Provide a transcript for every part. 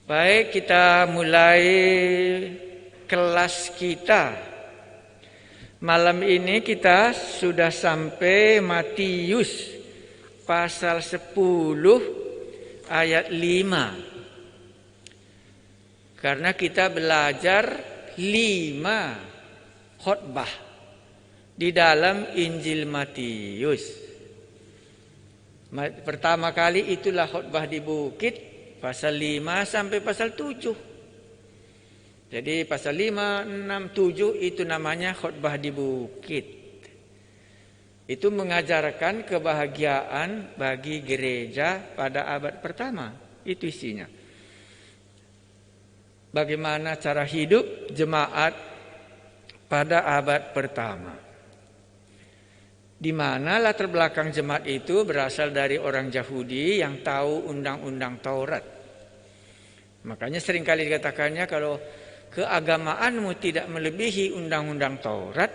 Baik, kita mulai kelas kita. Malam ini kita sudah sampai Matius pasal 10 ayat 5. Karena kita belajar 5 khotbah di dalam Injil Matius. Pertama kali itulah khotbah di bukit, pasal 5 sampai pasal 7. Jadi pasal 5, 6, 7 itu namanya khotbah di bukit. Itu mengajarkan kebahagiaan bagi gereja pada abad pertama. Itu isinya. Bagaimana cara hidup jemaat pada abad pertama. Di mana latar belakang jemaat itu berasal dari orang Yahudi yang tahu undang-undang Taurat. Makanya seringkali dikatakannya kalau keagamaanmu tidak melebihi undang-undang Taurat,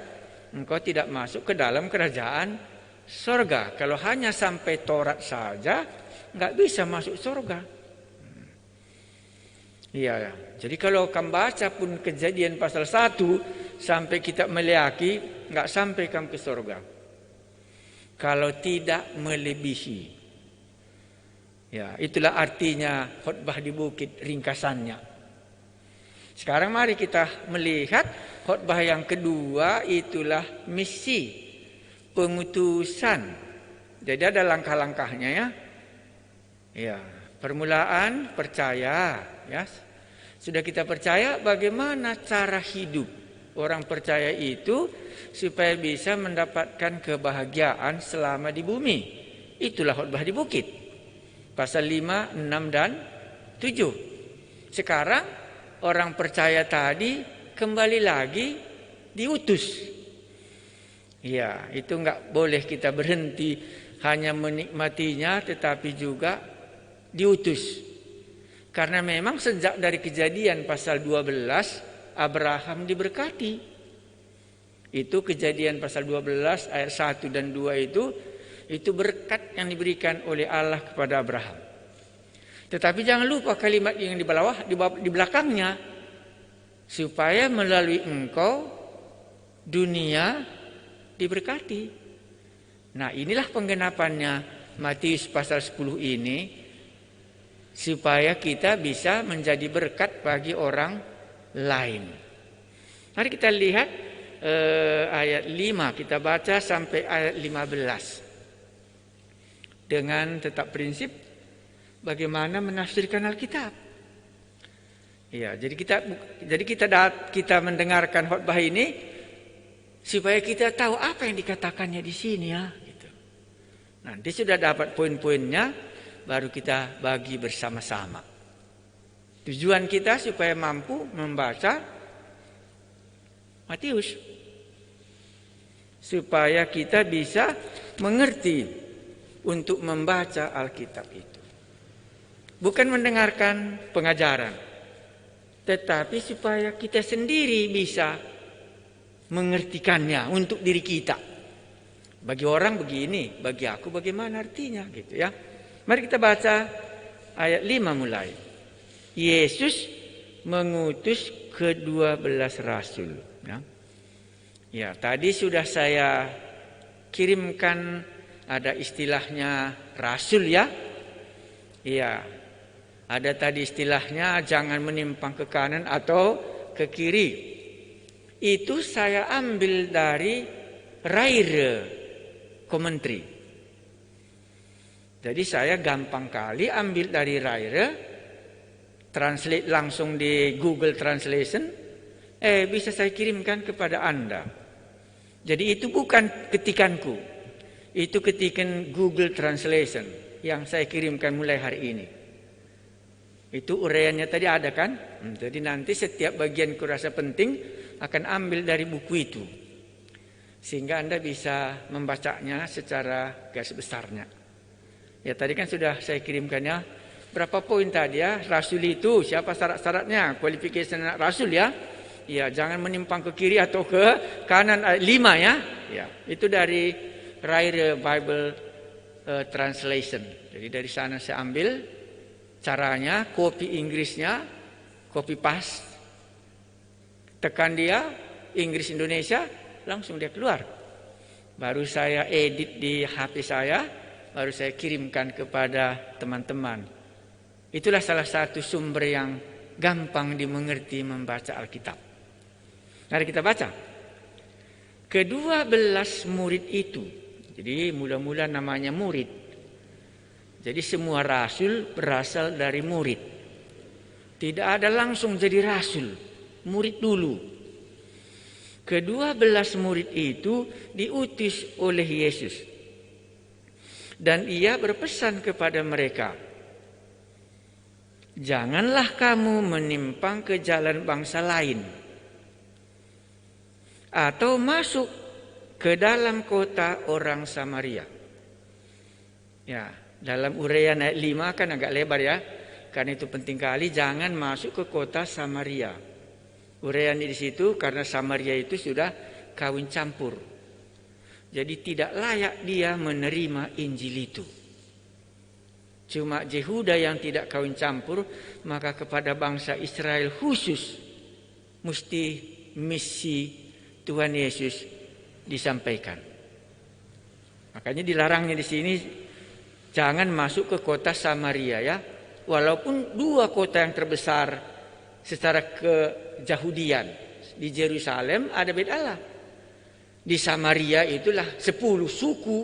engkau tidak masuk ke dalam kerajaan sorga. Kalau hanya sampai Taurat saja, nggak bisa masuk sorga. Iya, jadi kalau kamu baca pun Kejadian pasal 1 sampai kitab Maleaki, nggak sampai kamu ke sorga. Kalau tidak melebihi. Ya, itulah artinya khotbah di bukit ringkasannya. Sekarang mari kita melihat khotbah yang kedua, itulah misi pengutusan. Jadi ada langkah-langkahnya ya. Ya, permulaan percaya, ya. Sudah kita percaya, bagaimana cara hidup orang percaya itu supaya bisa mendapatkan kebahagiaan selama di bumi. Itulah khotbah di bukit. Pasal 5, 6 dan 7. Sekarang orang percaya tadi kembali lagi diutus. Ya, itu enggak boleh kita berhenti hanya menikmatinya, tetapi juga diutus. Karena memang sejak dari Kejadian pasal 12 Abraham diberkati. Itu Kejadian pasal 12 ayat 1 dan 2 itu berkat yang diberikan oleh Allah kepada Abraham. Tetapi jangan lupa kalimat yang di belakangnya, supaya melalui engkau dunia diberkati. Nah, inilah penggenapannya Matius pasal 10 ini, supaya kita bisa menjadi berkat bagi orang lain. Mari kita lihat ayat 5, kita baca sampai ayat 15. Dengan tetap prinsip bagaimana menafsirkan Alkitab. Ya, jadi kita mendengarkan khotbah ini supaya kita tahu apa yang dikatakannya di sini ya, gitu. Nanti sudah dapat poin-poinnya, baru kita bagi bersama-sama. Tujuan kita supaya mampu membaca Matius, supaya kita bisa mengerti untuk membaca Alkitab itu. Bukan mendengarkan pengajaran, tetapi supaya kita sendiri bisa mengertikannya untuk diri kita. Bagi orang begini, bagi aku bagaimana artinya, gitu ya. Mari kita baca ayat 5 mulai. Yesus mengutus ke-12 rasul. Ya, tadi sudah saya kirimkan, ada istilahnya rasul ya. Iya. Ada tadi istilahnya jangan menyimpang ke kanan atau ke kiri. Itu saya ambil dari Raire Commentary. Jadi saya gampang kali ambil dari Raire, translate langsung di Google Translation, bisa saya kirimkan kepada Anda. Jadi itu bukan ketikanku, itu ketikan Google Translation yang saya kirimkan mulai hari ini. Itu uraiannya tadi ada kan? Jadi nanti setiap bagian kurasa penting akan ambil dari buku itu, sehingga Anda bisa membacanya secara garis besarnya. Ya, tadi kan sudah saya kirimkannya. Berapa poin tadi ya? Rasul itu siapa syarat-syaratnya? Qualification rasul ya. Ya, jangan menyimpang ke kiri atau ke kanan. 5 ya. Ya, itu dari Raire Bible Translation. Jadi dari sana saya ambil Caranya copy Inggrisnya, copy paste, tekan dia Inggris Indonesia, langsung dia keluar. Baru saya edit di HP saya, baru saya kirimkan kepada teman-teman. Itulah salah satu sumber yang gampang dimengerti membaca Alkitab. Mari kita baca. Ke-12 murid itu, jadi mula-mula namanya murid. Jadi semua rasul berasal dari murid. Tidak ada langsung jadi rasul, murid dulu. Ke-12 murid itu diutus oleh Yesus. Dan ia berpesan kepada mereka, janganlah kamu menyimpang ke jalan bangsa lain, atau masuk ke dalam kota orang Samaria. Ya, dalam uraian ayat 5 kan agak lebar ya. Karena itu penting kali, jangan masuk ke kota Samaria. Uraian di situ karena Samaria itu sudah kawin campur. Jadi tidak layak dia menerima Injil itu. Cuma Yehuda yang tidak kawin campur, maka kepada bangsa Israel khusus mesti misi Tuhan Yesus disampaikan. Makanya dilarangnya di sini jangan masuk ke kota Samaria ya. Walaupun dua kota yang terbesar secara keyahudian, di Yerusalem ada Bet Allah. Di Samaria itulah 10 suku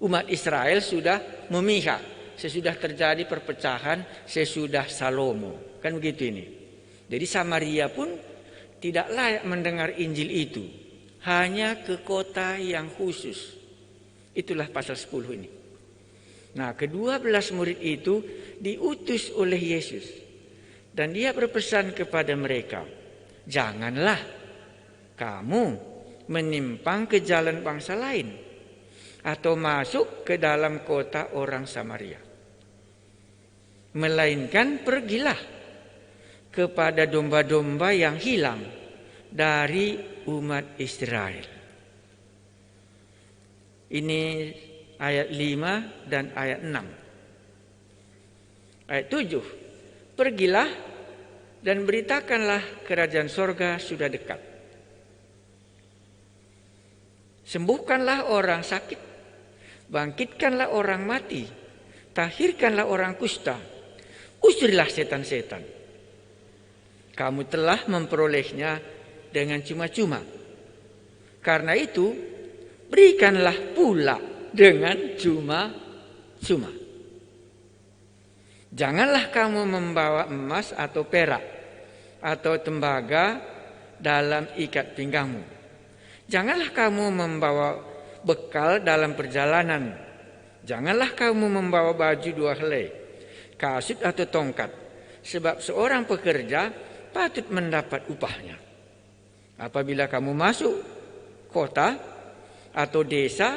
umat Israel sudah memihak. Sesudah terjadi perpecahan, sesudah Salomo. Kan begitu ini. Jadi Samaria pun tidak layak mendengar Injil itu. Hanya ke kota yang khusus. Itulah pasal 10 ini. Nah, ke-12 murid itu diutus oleh Yesus. Dan dia berpesan kepada mereka, janganlah kamu menyimpang ke jalan bangsa lain, atau masuk ke dalam kota orang Samaria. Melainkan pergilah kepada domba-domba yang hilang dari umat Israel. Ini ayat 5 dan ayat 6. Ayat 7. Pergilah dan beritakanlah kerajaan sorga sudah dekat. Sembuhkanlah orang sakit, bangkitkanlah orang mati, tahirkanlah orang kusta, usirlah setan-setan. Kamu telah memperolehnya dengan cuma-cuma. Karena itu, berikanlah pula dengan cuma-cuma. Janganlah kamu membawa emas atau perak atau tembaga dalam ikat pinggangmu. Janganlah kamu membawa bekal dalam perjalanan. Janganlah kamu membawa baju 2 helai, kasut atau tongkat. Sebab seorang pekerja patut mendapat upahnya. Apabila kamu masuk kota atau desa,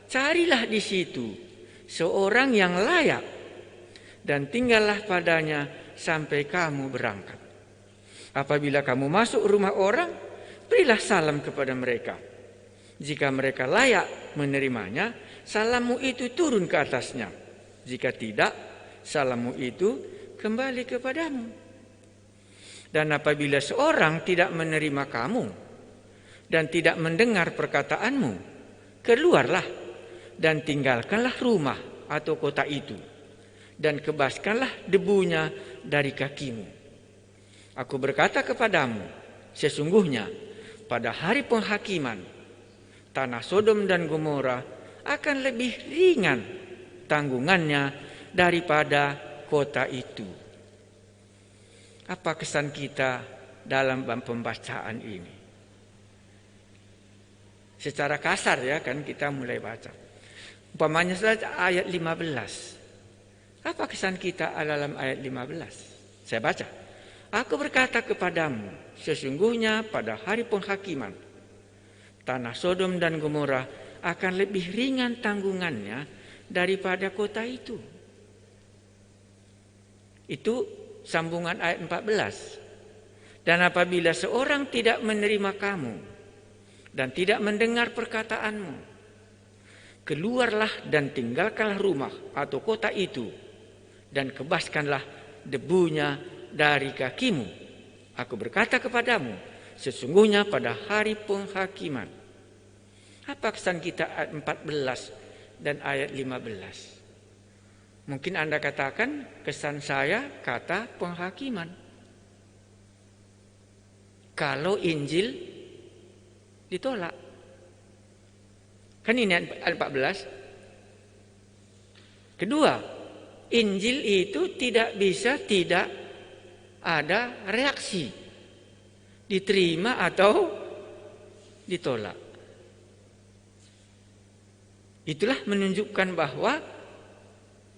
carilah di situ seorang yang layak dan tinggallah padanya sampai kamu berangkat. Apabila kamu masuk rumah orang, berilah salam kepada mereka. Jika mereka layak menerimanya, salammu itu turun ke atasnya. Jika tidak, salammu itu kembali kepadamu. Dan apabila seorang tidak menerima kamu dan tidak mendengar perkataanmu, keluarlah dan tinggalkanlah rumah atau kota itu, dan kebaskanlah debunya dari kakimu. Aku berkata kepadamu, sesungguhnya pada hari penghakiman, tanah Sodom dan Gomora akan lebih ringan tanggungannya daripada kota itu. Apa kesan kita dalam pembacaan ini? Secara kasar ya kan kita mulai baca. Umpamanya saja ayat 15. Apa kesan kita dalam ayat 15? Saya baca. Aku berkata kepadamu, sesungguhnya pada hari penghakiman, tanah Sodom dan Gomora akan lebih ringan tanggungannya daripada kota itu. Itu sambungan ayat 14. Dan apabila seorang tidak menerima kamu dan tidak mendengar perkataanmu, keluarlah dan tinggalkanlah rumah atau kota itu, dan kebaskanlah debunya dari kakimu. Aku berkata kepadamu, sesungguhnya pada hari penghakiman. Apa kesan kita ayat 14 dan ayat 15? Mungkin Anda katakan, kesan saya kata penghakiman. Kalau Injil ditolak. Kan ini ayat 14. Kedua, Injil itu tidak bisa tidak ada reaksi. Diterima atau ditolak. Itulah menunjukkan bahwa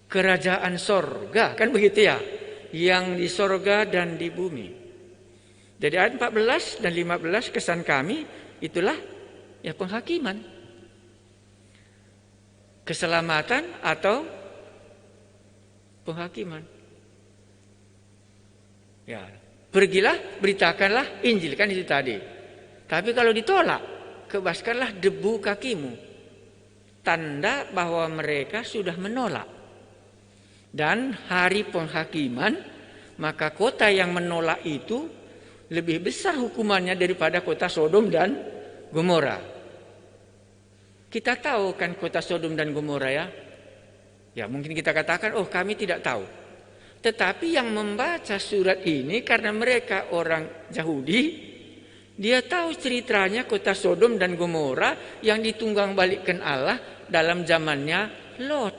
kerajaan sorga, kan begitu ya, yang di sorga dan di bumi. Jadi ayat 14 dan 15 kesan kami itulah ya penghakiman. Keselamatan atau penghakiman. Ya, pergilah, beritakanlah Injil, kan itu tadi. Tapi kalau ditolak, kebaskanlah debu kakimu. Tanda bahwa mereka sudah menolak. Dan hari penghakiman, maka kota yang menolak itu lebih besar hukumannya daripada kota Sodom dan Gomora. Kita tahu kan kota Sodom dan Gomora ya. Ya mungkin kita katakan, oh kami tidak tahu. Tetapi yang membaca surat ini karena mereka orang Yahudi, dia tahu ceritanya kota Sodom dan Gomora yang ditunggang balikkan Allah dalam zamannya Lot.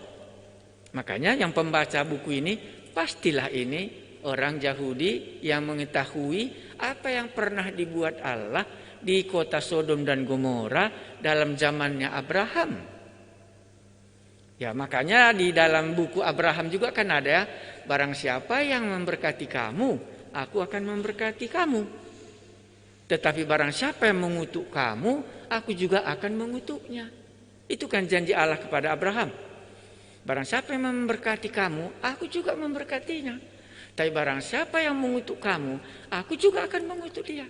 Makanya yang pembaca buku ini pastilah ini orang Yahudi yang mengetahui apa yang pernah dibuat Allah di kota Sodom dan Gomora dalam zamannya Abraham. Ya makanya di dalam buku Abraham juga kan ada, barang siapa yang memberkati kamu, aku akan memberkati kamu. Tetapi barang siapa yang mengutuk kamu, aku juga akan mengutuknya. Itu kan janji Allah kepada Abraham. Barang siapa yang memberkati kamu, aku juga memberkatinya. Tapi barang siapa yang mengutuk kamu, aku juga akan mengutuk dia.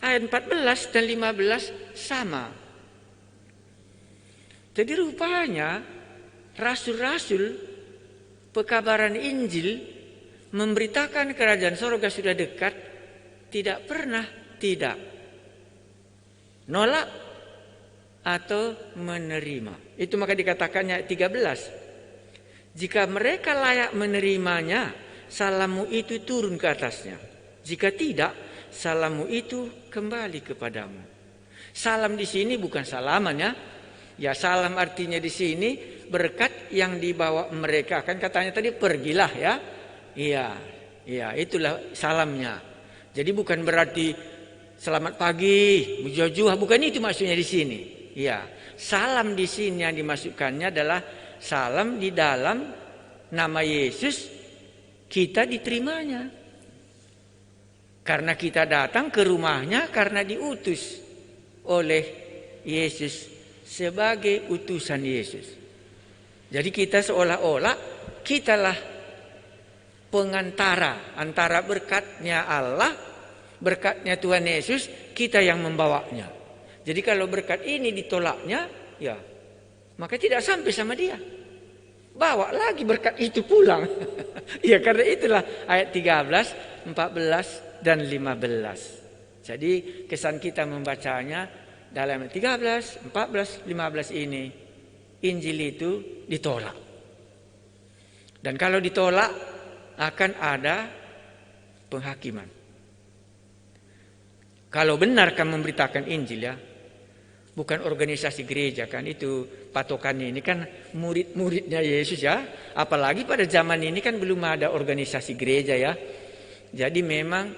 Ayat 14 dan 15 sama. Jadi rupanya rasul-rasul pekabaran Injil memberitakan kerajaan sorga sudah dekat, tidak pernah tidak nolak atau menerima. Itu maka dikatakannya 13. Jika mereka layak menerimanya, salammu itu turun ke atasnya. Jika tidak, salammu itu kembali kepadamu. Salam di sini bukan salaman ya. Ya salam artinya di sini berkat yang dibawa mereka. Kan katanya tadi pergilah ya. Iya, itulah salamnya. Jadi bukan berarti selamat pagi, bujuh-juh, bukan itu maksudnya di sini. Iya, salam di sini yang dimasukkannya adalah salam di dalam nama Yesus kita diterimanya. Karena kita datang ke rumahnya karena diutus oleh Yesus sebagai utusan Yesus. Jadi kita seolah-olah kitalah pengantara antara berkatnya Allah, berkatnya Tuhan Yesus, kita yang membawanya. Jadi kalau berkat ini ditolaknya, ya maka tidak sampai sama dia. Bawa lagi berkat itu pulang. Ya karena itulah ayat 13, 14 dan 15. Jadi kesan kita membacanya dalam 13, 14, 15 ini Injil itu ditolak. Dan kalau ditolak akan ada penghakiman. Kalau benar kamu memberitakan Injil ya, bukan organisasi gereja kan, itu patokannya. Ini kan murid-muridnya Yesus ya. Apalagi pada zaman ini kan belum ada organisasi gereja ya. Jadi memang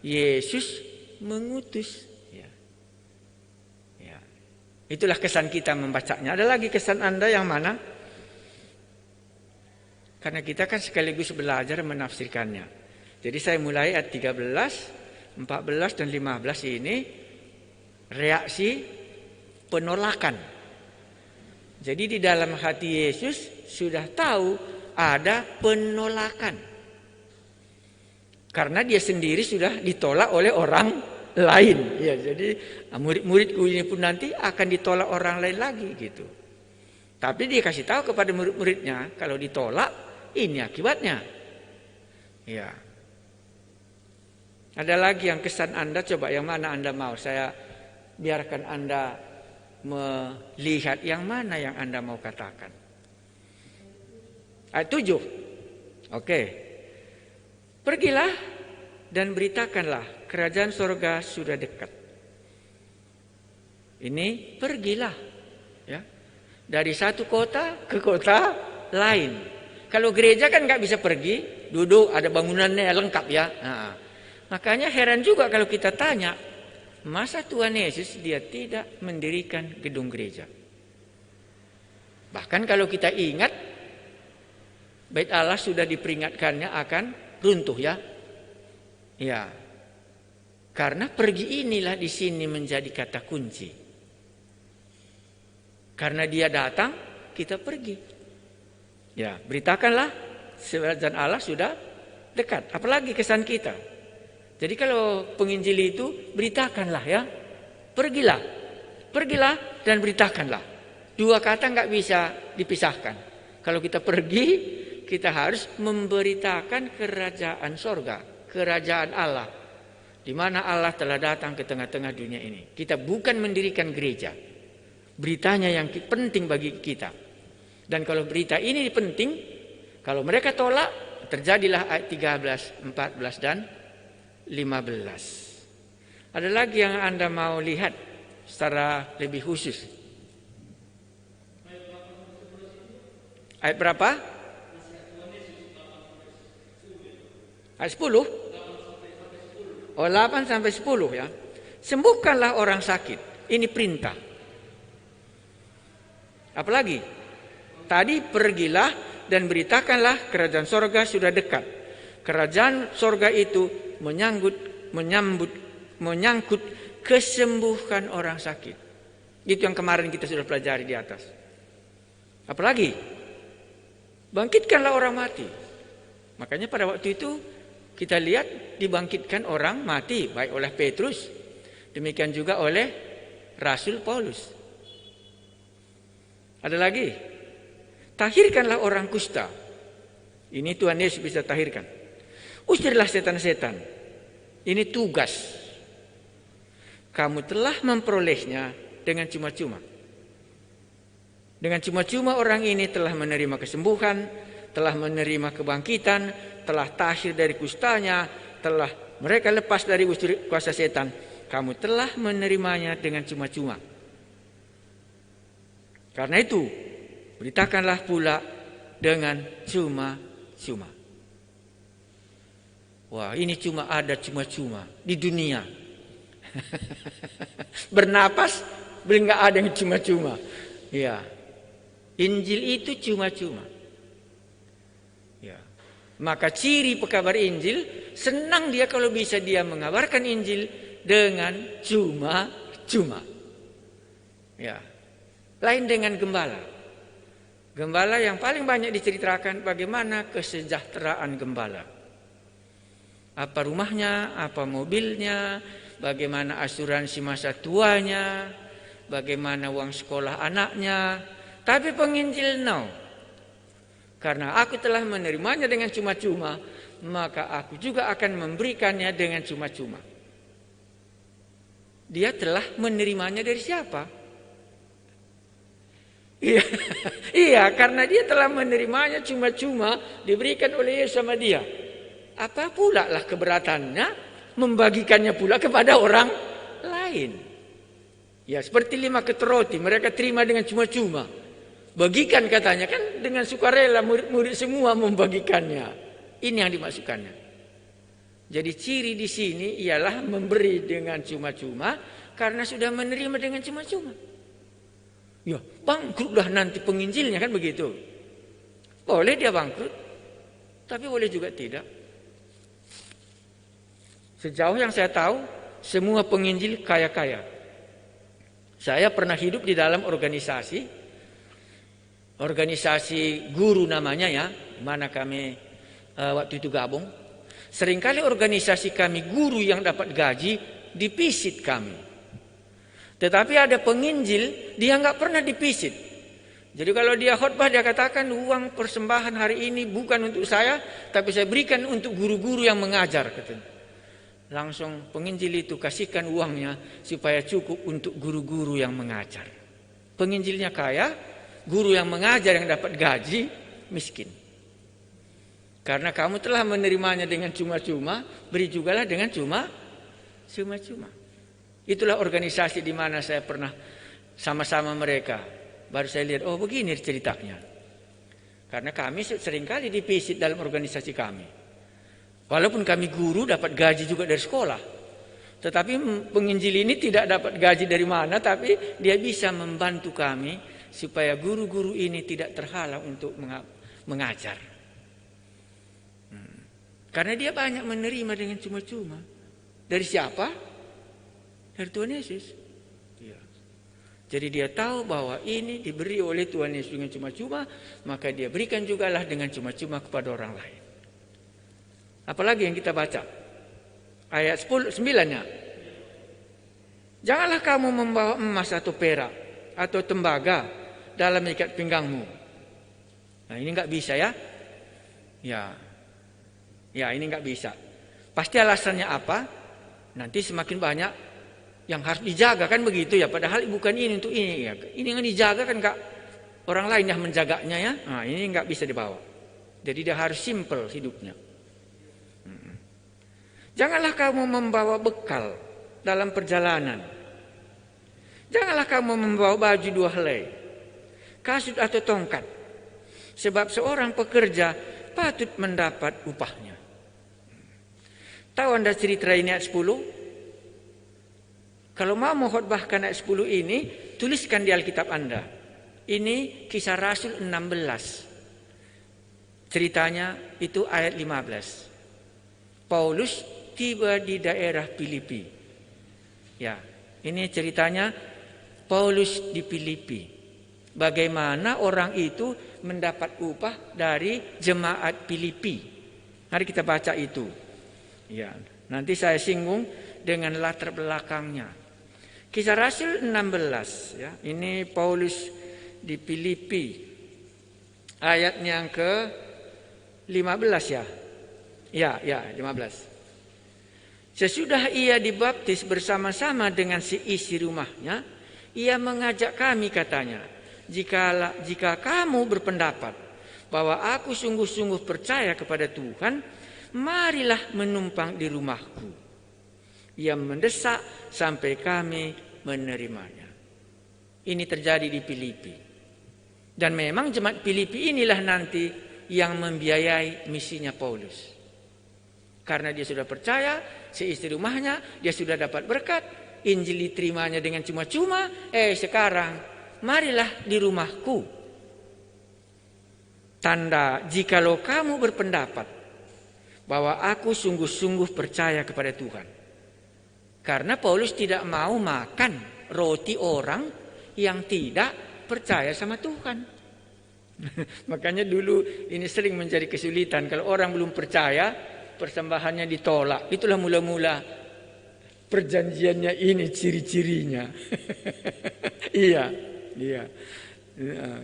Yesus mengutus. Ya. Itulah kesan kita membacanya. Ada lagi kesan Anda yang mana? Karena kita kan sekaligus belajar menafsirkannya. Jadi saya mulai ayat 13, 14 dan 15 ini reaksi penolakan. Jadi di dalam hati Yesus sudah tahu ada penolakan. Karena dia sendiri sudah ditolak oleh orang lain. Ya, jadi murid-muridku ini pun nanti akan ditolak orang lain lagi gitu. Tapi dia kasih tahu kepada murid-muridnya, kalau ditolak Ini akibatnya. Ya. Ada lagi yang kesan Anda, coba yang mana Anda mau? Saya biarkan Anda melihat yang mana yang Anda mau katakan. Ayat 7. Oke. Pergilah dan beritakanlah kerajaan surga sudah dekat. Ini pergilah, ya, dari satu kota ke kota lain. Kalau gereja kan nggak bisa pergi, duduk ada bangunannya lengkap ya. Nah, makanya heran juga kalau kita tanya, masa Tuhan Yesus dia tidak mendirikan gedung gereja? Bahkan kalau kita ingat, Bait Allah sudah diperingatkannya akan runtuh ya. Ya, karena pergi inilah di sini menjadi kata kunci. Karena dia datang, kita pergi. Ya, beritakanlah kerajaan Allah sudah dekat. Apalagi kesan kita. Jadi kalau penginjil itu beritakanlah ya, pergilah, pergilah dan beritakanlah. Dua kata nggak bisa dipisahkan. Kalau kita pergi, kita harus memberitakan kerajaan sorga, kerajaan Allah, di mana Allah telah datang ke tengah-tengah dunia ini. Kita bukan mendirikan gereja. Beritanya yang penting bagi kita. Dan kalau berita ini penting, kalau mereka tolak, terjadilah ayat 13, 14 dan 15. Ada lagi yang Anda mau lihat secara lebih khusus? Ayat berapa? Ayat 10? Oh, 8 sampai 10 ya. Sembuhkanlah orang sakit. Ini perintah. Apalagi? Tadi pergilah dan beritakanlah kerajaan sorga sudah dekat. Kerajaan sorga itu menyangkut kesembuhan orang sakit. Itu yang kemarin kita sudah pelajari di atas. Apalagi? Bangkitkanlah orang mati. Makanya pada waktu itu kita lihat dibangkitkan orang mati, baik oleh Petrus, demikian juga oleh Rasul Paulus. Ada lagi, tahirkanlah orang kusta. Ini Tuhan Yesus bisa tahirkan. Usirlah setan-setan. Ini tugas. Kamu telah memperolehnya dengan cuma-cuma. Dengan cuma-cuma orang ini telah menerima kesembuhan, telah menerima kebangkitan, telah tahir dari kustanya, telah mereka lepas dari kuasa setan. Kamu telah menerimanya dengan cuma-cuma. Karena itu, beritakanlah pula dengan cuma-cuma. Wah, ini cuma ada cuma-cuma di dunia. Bernapas, nggak ada yang cuma-cuma. Ya, Injil itu cuma-cuma. Ya, maka ciri pekabar Injil, senang dia kalau bisa dia mengabarkan Injil dengan cuma-cuma. Ya. Lain dengan gembala. Gembala yang paling banyak diceritakan bagaimana kesejahteraan gembala. Apa rumahnya, apa mobilnya, bagaimana asuransi masa tuanya, bagaimana uang sekolah anaknya. Tapi penginjil no. Karena aku telah menerimanya dengan cuma-cuma, maka aku juga akan memberikannya dengan cuma-cuma. Dia telah menerimanya dari siapa? Iya, karena dia telah menerimanya cuma-cuma diberikan oleh Yesus sama dia. Apa pula lah keberatannya membagikannya pula kepada orang lain? Ya, seperti 5 ketur roti mereka terima dengan cuma-cuma. Bagikan katanya kan dengan sukarela murid-murid semua membagikannya. Ini yang dimasukkannya. Jadi ciri di sini ialah memberi dengan cuma-cuma karena sudah menerima dengan cuma-cuma. Ya, bangkrutlah nanti penginjilnya kan begitu. Boleh dia bangkrut, tapi boleh juga tidak. Sejauh yang saya tahu, semua penginjil kaya-kaya. Saya pernah hidup di dalam organisasi guru namanya ya, mana kami waktu itu gabung. Seringkali organisasi kami guru yang dapat gaji dipisit kami. Tetapi ada penginjil, dia nggak pernah dipisit. Jadi kalau dia khotbah dia katakan uang persembahan hari ini bukan untuk saya, tapi saya berikan untuk guru-guru yang mengajar, katanya. Langsung penginjil itu kasihkan uangnya supaya cukup untuk guru-guru yang mengajar. Penginjilnya kaya, guru yang mengajar yang dapat gaji miskin. Karena kamu telah menerimanya dengan cuma-cuma, beri jugalah dengan cuma-cuma. Itulah organisasi di mana saya pernah sama-sama mereka. Baru saya lihat, oh begini ceritanya. Karena kami seringkali dipisit dalam organisasi kami. Walaupun kami guru dapat gaji juga dari sekolah. Tetapi penginjil ini tidak dapat gaji dari mana, tapi dia bisa membantu kami supaya guru-guru ini tidak terhalang untuk mengajar. Karena dia banyak menerima dengan cuma-cuma. Dari siapa? Dari Tuhan Yesus. Ya. Jadi dia tahu bahwa ini diberi oleh Tuhan Yesus dengan cuma-cuma, maka dia berikan jugalah dengan cuma-cuma kepada orang lain. Apalagi yang kita baca? Ayat 9-nya. Janganlah kamu membawa emas atau perak atau tembaga dalam ikat pinggangmu. Nah ini enggak bisa ya. Ya ini enggak bisa. Pasti alasannya apa? Nanti semakin banyak yang harus dijaga kan begitu ya. Padahal bukan ini untuk ini ya. Ini yang dijaga kan enggak orang lain yang menjaganya ya. Nah ini enggak bisa dibawa. Jadi dia harus simple hidupnya. Janganlah kamu membawa bekal dalam perjalanan. Janganlah kamu membawa baju 2 helai, kasut atau tongkat. Sebab seorang pekerja patut mendapat upahnya. Tahu Anda cerita ini ayat 10? Kalau mau mengkhotbahkan ayat 10 ini, tuliskan di Alkitab Anda. Ini Kisah Rasul 16. Ceritanya itu ayat 15. Paulus tiba di daerah Filipi. Ya, ini ceritanya Paulus di Filipi. Bagaimana orang itu mendapat upah dari jemaat Filipi. Mari kita baca itu. Ya, nanti saya singgung dengan latar belakangnya. Kisah Rasul 16 ya. Ini Paulus di Filipi. Ayatnya yang ke 15 ya. Ya, 15. Sesudah ia dibaptis bersama-sama dengan si isi rumahnya, ia mengajak kami katanya, jika kamu berpendapat bahwa aku sungguh-sungguh percaya kepada Tuhan, marilah menumpang di rumahku. Ia mendesak sampai kami menerimanya. Ini terjadi di Filipi. Dan memang jemaat Filipi inilah nanti yang membiayai misinya Paulus. Karena dia sudah percaya, si istri rumahnya, dia sudah dapat berkat, Injil diterimanya dengan cuma-cuma, sekarang marilah di rumahku. Tanda jikalau kamu berpendapat bahwa aku sungguh-sungguh percaya kepada Tuhan. Karena Paulus tidak mau makan roti orang yang tidak percaya sama Tuhan. Makanya dulu ini sering menjadi kesulitan kalau orang belum percaya, persembahannya ditolak. Itulah mula-mula perjanjiannya ini ciri-cirinya. Iya.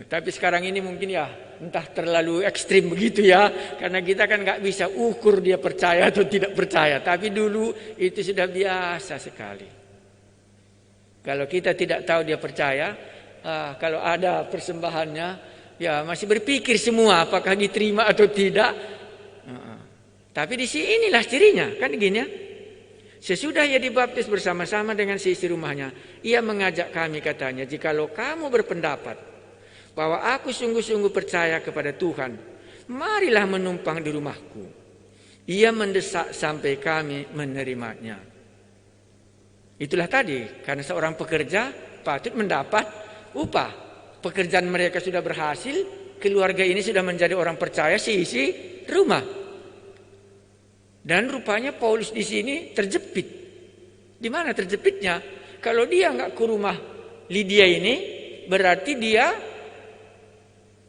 Tapi sekarang ini mungkin ya entah terlalu ekstrim begitu ya. Karena kita kan nggak bisa ukur dia percaya atau tidak percaya. Tapi dulu itu sudah biasa sekali. Kalau kita tidak tahu dia percaya, kalau ada persembahannya, ya masih berpikir semua apakah diterima atau tidak. Tapi di sini inilah cirinya, kan gini ya. Sesudah ia dibaptis bersama-sama dengan si istri rumahnya, ia mengajak kami katanya, jikalau kamu berpendapat bahwa aku sungguh-sungguh percaya kepada Tuhan, marilah menumpang di rumahku. Ia mendesak sampai kami menerimanya. Itulah tadi, karena seorang pekerja patut mendapat upah. Pekerjaan mereka sudah berhasil, keluarga ini sudah menjadi orang percaya si isi rumah. Dan rupanya Paulus di sini terjepit. Di mana terjepitnya? Kalau dia nggak ke rumah Lydia ini, berarti dia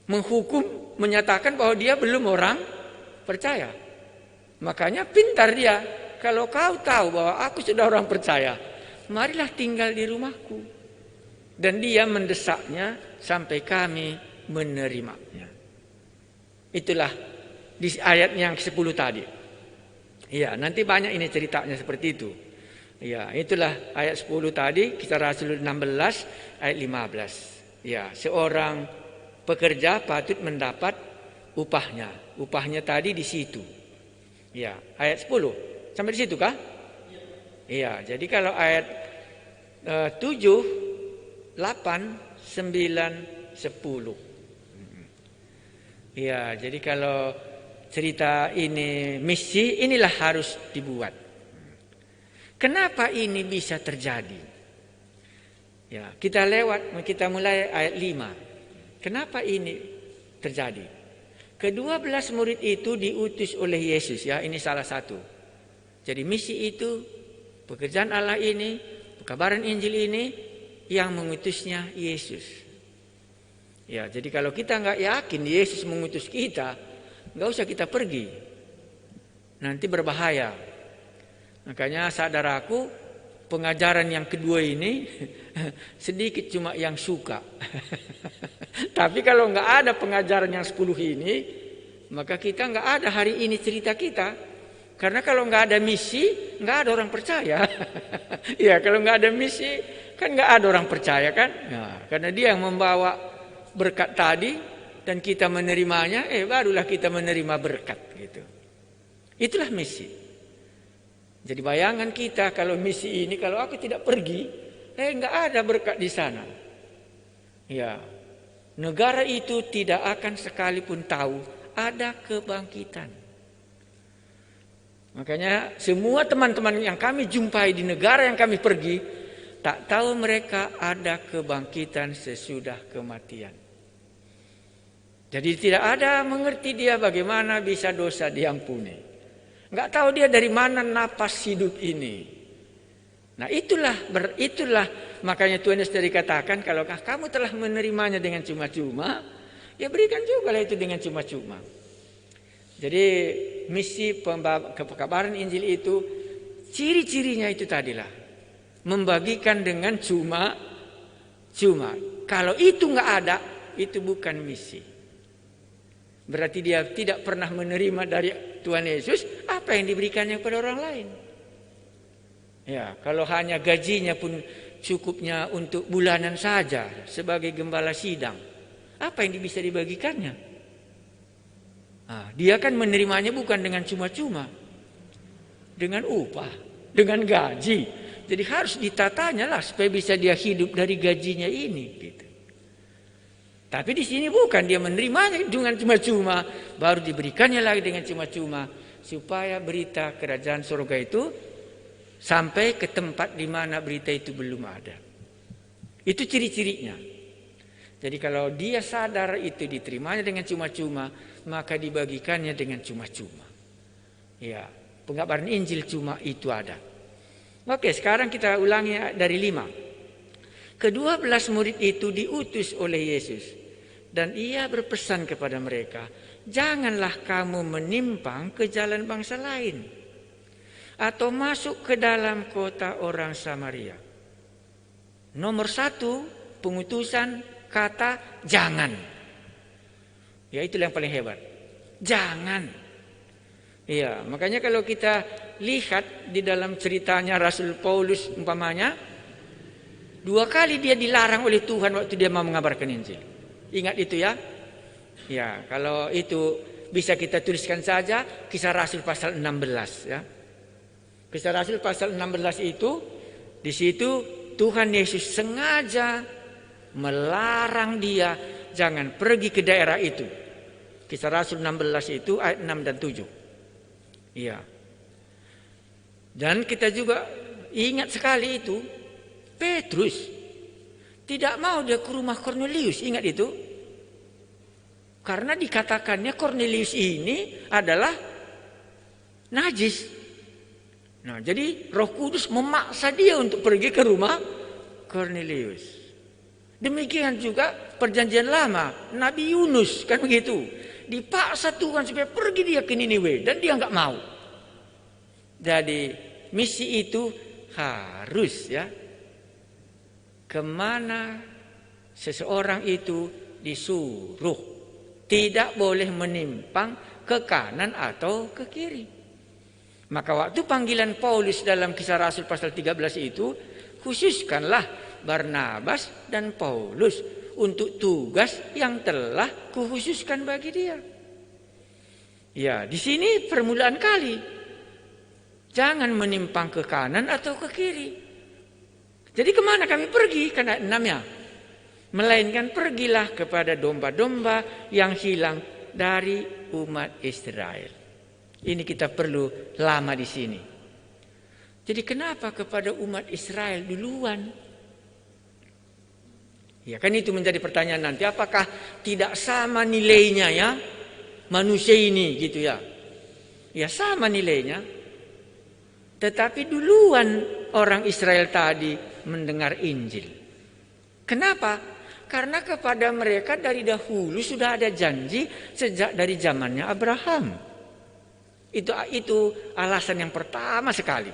menghukum, menyatakan bahwa dia belum orang percaya. Makanya pintar dia. Kalau kau tahu bahwa aku sudah orang percaya, marilah tinggal di rumahku. Dan dia mendesaknya sampai kami menerimanya. Itulah di ayat yang ke-10 tadi. Ya, nanti banyak ini ceritanya seperti itu. Ya, itulah ayat 10 tadi, Kisah Rasul 16 ayat 15. Ya, seorang pekerja patut mendapat upahnya. Upahnya tadi di situ. Ya, ayat 10. Sampai di situ kah? Iya, jadi kalau ayat 7, 8, 9, 10. Iya, jadi kalau cerita ini misi, inilah harus dibuat. Kenapa ini bisa terjadi? Ya, kita mulai ayat 5. Kenapa ini terjadi? Ke-12 murid itu diutus oleh Yesus, ya, ini salah satu. Jadi misi itu, pekerjaan Allah ini, pekabaran Injil ini yang mengutusnya Yesus. Ya, jadi kalau kita nggak yakin Yesus mengutus kita, nggak usah kita pergi. Nanti berbahaya. Makanya saudaraku, pengajaran yang kedua ini sedikit cuma yang suka. Tapi kalau nggak ada pengajaran yang 10 ini, maka kita nggak ada hari ini cerita kita. Karena kalau nggak ada misi, nggak ada orang percaya. Ya, kalau nggak ada misi, kan nggak ada orang percaya kan? Nah, karena dia yang membawa berkat tadi dan kita menerimanya, barulah kita menerima berkat gitu. Itulah misi. Jadi bayangan kita kalau misi ini, kalau aku tidak pergi, nggak ada berkat di sana. Ya, negara itu tidak akan sekalipun tahu ada kebangkitan. Makanya semua teman-teman yang kami jumpai di negara yang kami pergi, tak tahu mereka ada kebangkitan sesudah kematian. Jadi tidak ada mengerti dia bagaimana bisa dosa diampuni. Enggak tahu dia dari mana napas hidup ini. Nah itulah makanya Tuhan Yesus tadi katakan, kalau kamu telah menerimanya dengan cuma-cuma, ya berikan juga lah itu dengan cuma-cuma. Jadi misi pekabaran Injil itu ciri-cirinya itu tadilah membagikan dengan cuma-cuma. Kalau itu enggak ada, itu bukan misi. Berarti dia tidak pernah menerima dari Tuhan Yesus apa yang diberikannya kepada orang lain. Ya, kalau hanya gajinya pun cukupnya untuk bulanan saja sebagai gembala sidang, apa yang bisa dibagikannya? Nah, dia kan menerimanya bukan dengan cuma-cuma, dengan upah, dengan gaji. Jadi harus ditatanya lah supaya bisa dia hidup dari gajinya ini. Gitu. Tapi di sini bukan, dia menerimanya dengan cuma-cuma, baru diberikannya lagi dengan cuma-cuma, supaya berita kerajaan surga itu sampai ke tempat di mana berita itu belum ada. Itu ciri-cirinya. Jadi kalau dia sadar itu diterimanya dengan cuma-cuma, maka dibagikannya dengan cuma-cuma. Ya, pengabaran Injil cuma itu ada. Oke, sekarang kita ulangi dari 5. Ke-12 murid itu diutus oleh Yesus dan ia berpesan kepada mereka, janganlah kamu menyimpang ke jalan bangsa lain atau masuk ke dalam kota orang Samaria. Nomor 1 pengutusan kata jangan. Ya, itulah yang paling hebat. Jangan. Iya, makanya kalau kita lihat di dalam ceritanya Rasul Paulus umpamanya, 2 kali dia dilarang oleh Tuhan waktu dia mau mengabarkan Injil. Ingat itu ya. Ya, kalau itu bisa kita tuliskan saja Kisah Rasul pasal 16 ya. Kisah Rasul pasal 16 itu di situ Tuhan Yesus sengaja melarang dia jangan pergi ke daerah itu. Kisah Rasul 16 itu ayat 6 dan 7. Iya. Dan kita juga ingat sekali itu Petrus tidak mau dia ke rumah Kornelius, ingat itu? Karena dikatakannya Kornelius ini adalah najis. Nah, jadi Roh Kudus memaksa dia untuk pergi ke rumah Kornelius. Demikian juga perjanjian lama, Nabi Yunus kan begitu. Dipaksa Tuhan supaya pergi dia ke Niniwe dan dia enggak mau. Jadi misi itu harus ya kemana Seseorang itu disuruh tidak boleh menyimpang ke kanan atau ke kiri. Maka waktu panggilan Paulus dalam Kisah Rasul pasal 13 itu, khususkanlah Barnabas dan Paulus untuk tugas yang telah kukhususkan bagi dia. Ya, di sini permulaan kali. Jangan menyimpang ke kanan atau ke kiri. Jadi kemana kami pergi? Karena 6-nya. Melainkan pergilah kepada domba-domba yang hilang dari umat Israel. Ini kita perlu lama di sini. Jadi kenapa kepada umat Israel duluan? Ya kan itu menjadi pertanyaan nanti. Apakah tidak sama nilainya ya manusia ini gitu ya? Ya sama nilainya. Tetapi duluan orang Israel tadi mendengar Injil. Kenapa? Karena kepada mereka dari dahulu sudah ada janji sejak dari zamannya Abraham. Itu alasan yang pertama sekali.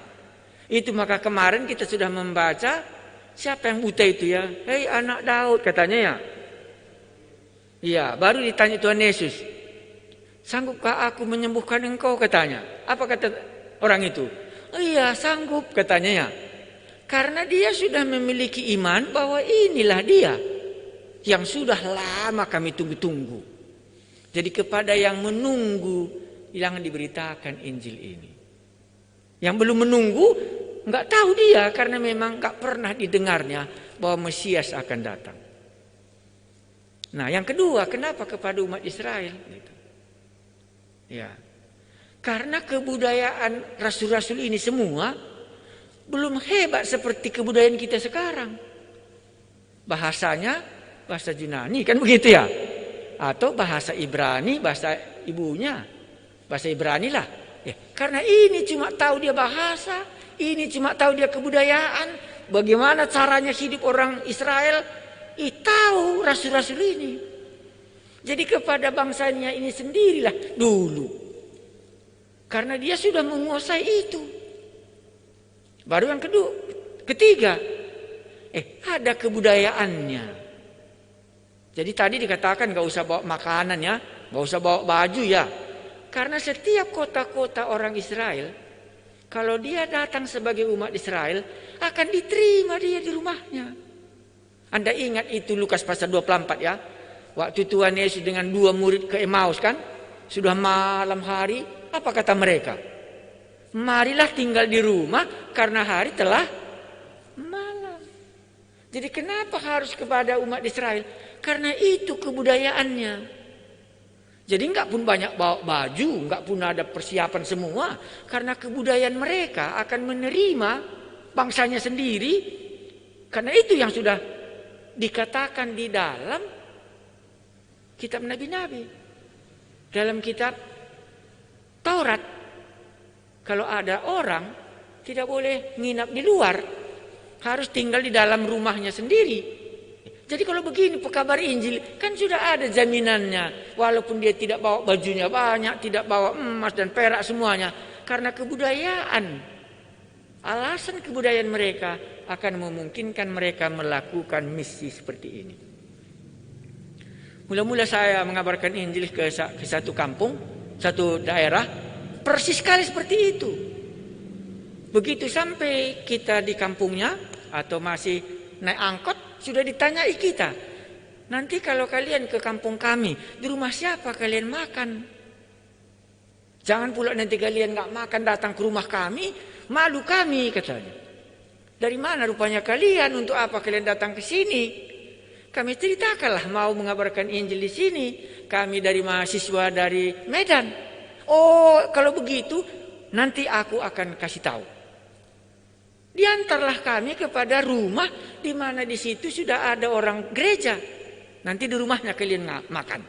Itu maka kemarin kita sudah membaca siapa yang buta itu ya? Hei anak Daud katanya ya. Iya, baru ditanya Tuhan Yesus. Sanggupkah aku menyembuhkan engkau katanya? Apa kata orang itu? Oh iya, sanggup katanya ya. Karena dia sudah memiliki iman bahwa inilah dia yang sudah lama kami tunggu-tunggu. Jadi kepada yang menunggu, yang diberitakan Injil ini. Yang belum menunggu, nggak tahu dia karena memang nggak pernah didengarnya bahwa Mesias akan datang. Nah, yang kedua, kenapa kepada umat Israel? Ya, karena kebudayaan rasul-rasul ini semua belum hebat seperti kebudayaan kita sekarang. Bahasanya bahasa Yunani kan begitu ya, atau bahasa Ibrani, bahasa ibunya, bahasa Ibrani lah. Ya, karena ini cuma tahu dia bahasa, ini cuma tahu dia kebudayaan, bagaimana caranya hidup orang Israel, tahu rasul-rasul ini. Jadi kepada bangsanya ini sendirilah dulu, karena dia sudah menguasai itu. Baru yang ketiga, ada kebudayaannya. Jadi tadi dikatakan gak usah bawa makanan ya, gak usah bawa baju ya. Karena setiap kota-kota orang Israel, kalau dia datang sebagai umat Israel, akan diterima dia di rumahnya. Anda ingat itu Lukas pasal 24 ya. Waktu Tuhan Yesus dengan 2 murid ke Emmaus kan, sudah malam hari, apa kata mereka? Marilah tinggal di rumah karena hari telah malam. Jadi kenapa harus kepada umat Israel? Karena itu kebudayaannya. Jadi enggak pun banyak bawa baju, enggak pun ada persiapan semua. Karena kebudayaan mereka akan menerima bangsanya sendiri. Karena itu yang sudah dikatakan di dalam kitab Nabi-Nabi. Dalam kitab Taurat. Kalau ada orang tidak boleh nginap di luar. Harus tinggal di dalam rumahnya sendiri. Jadi kalau begini pekabar Injil kan sudah ada jaminannya. Walaupun dia tidak bawa bajunya banyak, tidak bawa emas dan perak semuanya. Karena kebudayaan. Alasan kebudayaan mereka akan memungkinkan mereka melakukan misi seperti ini. Mula-mula saya mengabarkan Injil ke satu kampung, satu daerah. Persis sekali seperti itu. Begitu sampai kita di kampungnya atau masih naik angkot, sudah ditanyai kita. Nanti kalau kalian ke kampung kami, di rumah siapa kalian makan? Jangan pula nanti kalian nggak makan datang ke rumah kami, malu kami katanya. Dari mana rupanya kalian? Untuk apa kalian datang ke sini? Kami ceritakanlah mau mengabarkan Injil di sini. Kami dari mahasiswa dari Medan. Oh, kalau begitu nanti aku akan kasih tahu. Diantarlah kami kepada rumah di mana di situ sudah ada orang gereja. Nanti di rumahnya kalian makan.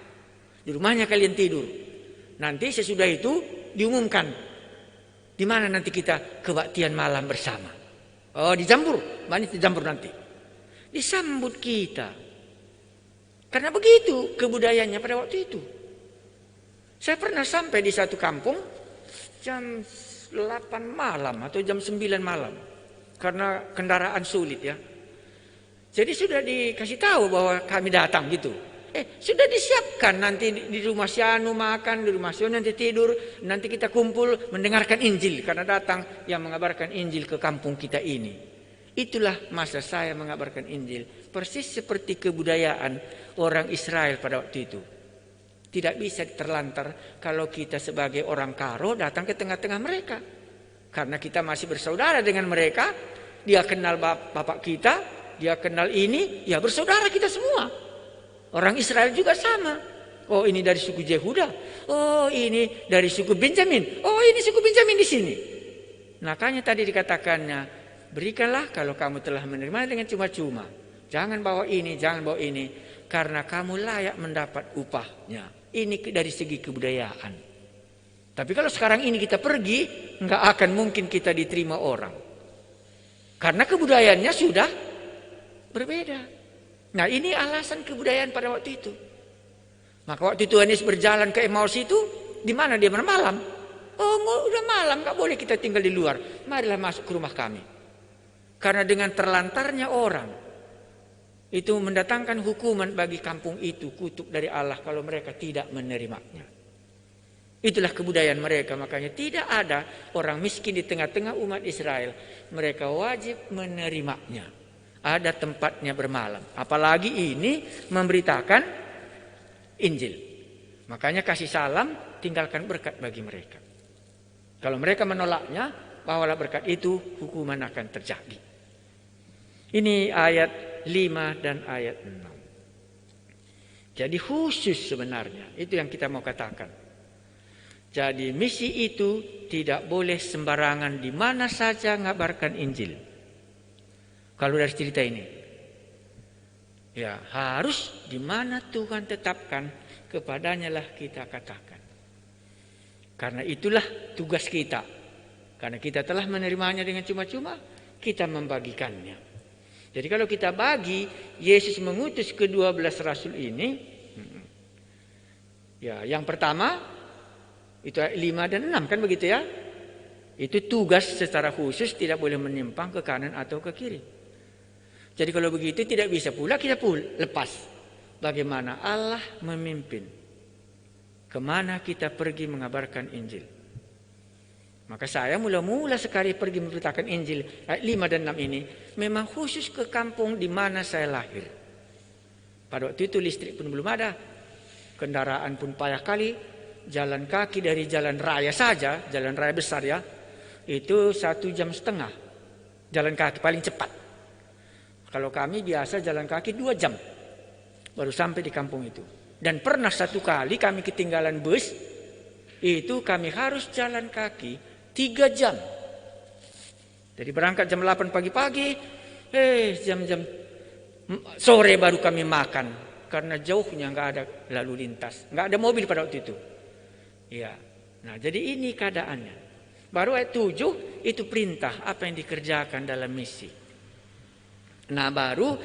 Di rumahnya kalian tidur. Nanti sesudah itu diumumkan di mana nanti kita kebaktian malam bersama. Oh, di Jambur, banyak di Jambur nanti. Disambut kita. Karena begitu kebudayaannya pada waktu itu. Saya pernah sampai di satu kampung jam 8 malam atau jam 9 malam. Karena kendaraan sulit ya. Jadi sudah dikasih tahu bahwa kami datang gitu. Sudah disiapkan nanti di rumah si anu makan, di rumah si anu nanti tidur, nanti kita kumpul mendengarkan Injil karena datang yang mengabarkan Injil ke kampung kita ini. Itulah masa saya mengabarkan Injil, persis seperti kebudayaan orang Israel pada waktu itu. Tidak bisa terlantar kalau kita sebagai orang Karo datang ke tengah-tengah mereka. Karena kita masih bersaudara dengan mereka, dia kenal bapak kita, dia kenal ini, ya bersaudara kita semua. Orang Israel juga sama. Oh ini dari suku Yehuda, oh ini dari suku Benjamin, oh ini suku Benjamin di sini. Makanya tadi dikatakannya, berikanlah kalau kamu telah menerima dengan cuma-cuma. Jangan bawa ini, jangan bawa ini, karena kamu layak mendapat upahnya. Ini dari segi kebudayaan. Tapi kalau sekarang ini kita pergi, nggak akan mungkin kita diterima orang. Karena kebudayaannya sudah berbeda. Nah ini alasan kebudayaan pada waktu itu. Maka waktu Tuhan Yesus berjalan ke Emmaus itu, di mana dia malam? Oh udah malam, nggak boleh kita tinggal di luar. Marilah masuk ke rumah kami. Karena dengan terlantarnya orang, itu mendatangkan hukuman bagi kampung itu, kutuk dari Allah kalau mereka tidak menerimanya. Itulah kebudayaan mereka, makanya tidak ada orang miskin di tengah-tengah umat Israel. Mereka wajib menerimanya. Ada tempatnya bermalam. Apalagi ini memberitakan Injil. Makanya kasih salam, tinggalkan berkat bagi mereka. Kalau mereka menolaknya, bawalah berkat itu, hukuman akan terjadi. Ini ayat 5 dan ayat 6. Jadi khusus sebenarnya, itu yang kita mau katakan. Jadi misi itu tidak boleh sembarangan di mana saja ngabarkan Injil. Kalau dari cerita ini, ya harus di mana Tuhan tetapkan, kepadanya lah kita katakan. Karena itulah tugas kita. Karena kita telah menerimanya dengan cuma-cuma, kita membagikannya. Jadi kalau kita bagi, Yesus mengutus ke-12 rasul ini, ya yang pertama, itu 5 dan 6 kan begitu ya. Itu tugas secara khusus, tidak boleh menyimpang ke kanan atau ke kiri. Jadi kalau begitu tidak bisa pula kita lepas. Bagaimana Allah memimpin. Kemana kita pergi mengabarkan Injil. Maka saya mula-mula sekali pergi memberitakan Injil. Ayat 5 dan 6 ini memang khusus ke kampung di mana saya lahir. Pada waktu itu listrik pun belum ada. Kendaraan pun payah kali. Jalan kaki dari jalan raya saja, jalan raya besar ya, itu 1,5 jam. Jalan kaki paling cepat. Kalau kami biasa jalan kaki 2 jam baru sampai di kampung itu. Dan pernah satu kali kami ketinggalan bus, itu kami harus jalan kaki 3 jam. Jadi berangkat jam 8 pagi-pagi, jam-jam sore baru kami makan. Karena jauhnya nggak ada lalu lintas, nggak ada mobil pada waktu itu. Ya, nah jadi ini keadaannya. Baru ayat 7 itu perintah apa yang dikerjakan dalam misi. Nah baru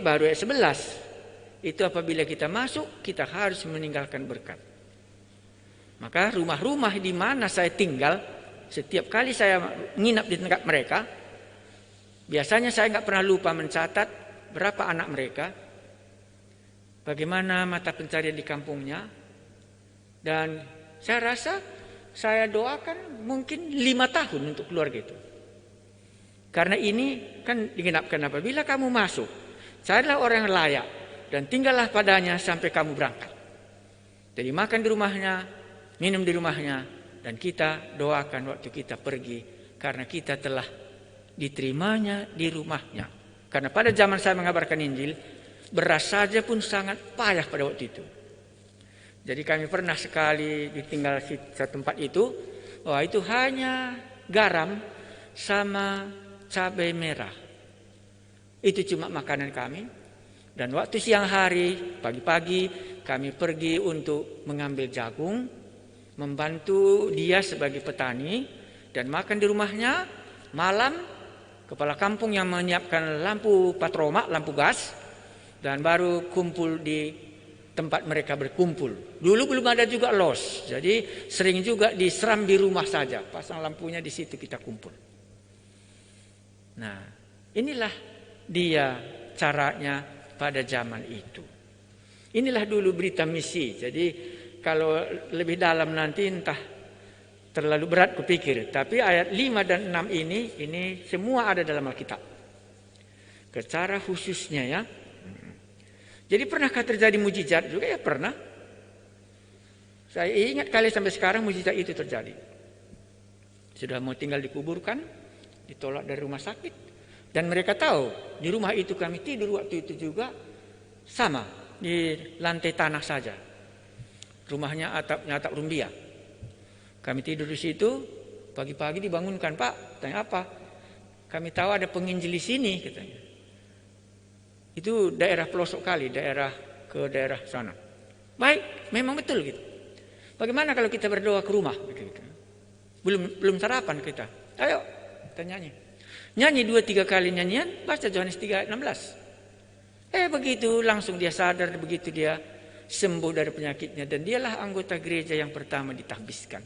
baru ayat 11. Itu apabila kita masuk, kita harus meninggalkan berkat. Maka rumah-rumah di mana saya tinggal, setiap kali saya nginap di tempat mereka, biasanya saya nggak pernah lupa mencatat berapa anak mereka, bagaimana mata pencarian di kampungnya, dan saya rasa saya doakan mungkin 5 tahun untuk keluarga itu. Karena ini kan digenapkan apabila kamu masuk, carilah orang yang layak dan tinggallah padanya sampai kamu berangkat. Jadi makan di rumahnya, minum di rumahnya, dan kita doakan waktu kita pergi karena kita telah diterimanya di rumahnya. Karena pada zaman saya mengabarkan Injil, beras saja pun sangat payah pada waktu itu. Jadi kami pernah sekali ditinggal di satu tempat itu, itu hanya garam sama cabai merah. Itu cuma makanan kami. Dan waktu siang hari, pagi-pagi kami pergi untuk mengambil jagung, membantu dia sebagai petani, dan makan di rumahnya. Malam, kepala kampung yang menyiapkan lampu patroma, lampu gas, dan baru kumpul di tempat mereka berkumpul. Dulu belum ada juga los, jadi sering juga diseram di rumah saja, pasang lampunya di situ kita kumpul. Nah, inilah dia caranya pada zaman itu. Inilah dulu berita misi. Jadi kalau lebih dalam nanti entah terlalu berat kupikir. Tapi ayat 5 dan 6 ini semua ada dalam Alkitab. Secara khususnya ya. Jadi pernahkah terjadi mujizat juga? Ya pernah. Saya ingat kali sampai sekarang mujizat itu terjadi. Sudah mau tinggal dikuburkan, ditolak dari rumah sakit. Dan mereka tahu di rumah itu kami tidur waktu itu juga sama di lantai tanah saja. Rumahnya atap rumbia. Kami tidur di situ, pagi-pagi dibangunkan, Pak, tanya apa? Kami tahu ada penginjil di sini, katanya. Itu daerah pelosok kali, daerah sana. Baik, memang betul gitu. Bagaimana kalau kita berdoa ke rumah? Belum sarapan kita. Ayo, kita nyanyi. Nyanyi 2-3 kali nyanyian, baca Yohanes 3:16. Begitu langsung dia sadar, begitu dia sembuh dari penyakitnya. Dan dialah anggota gereja yang pertama ditahbiskan.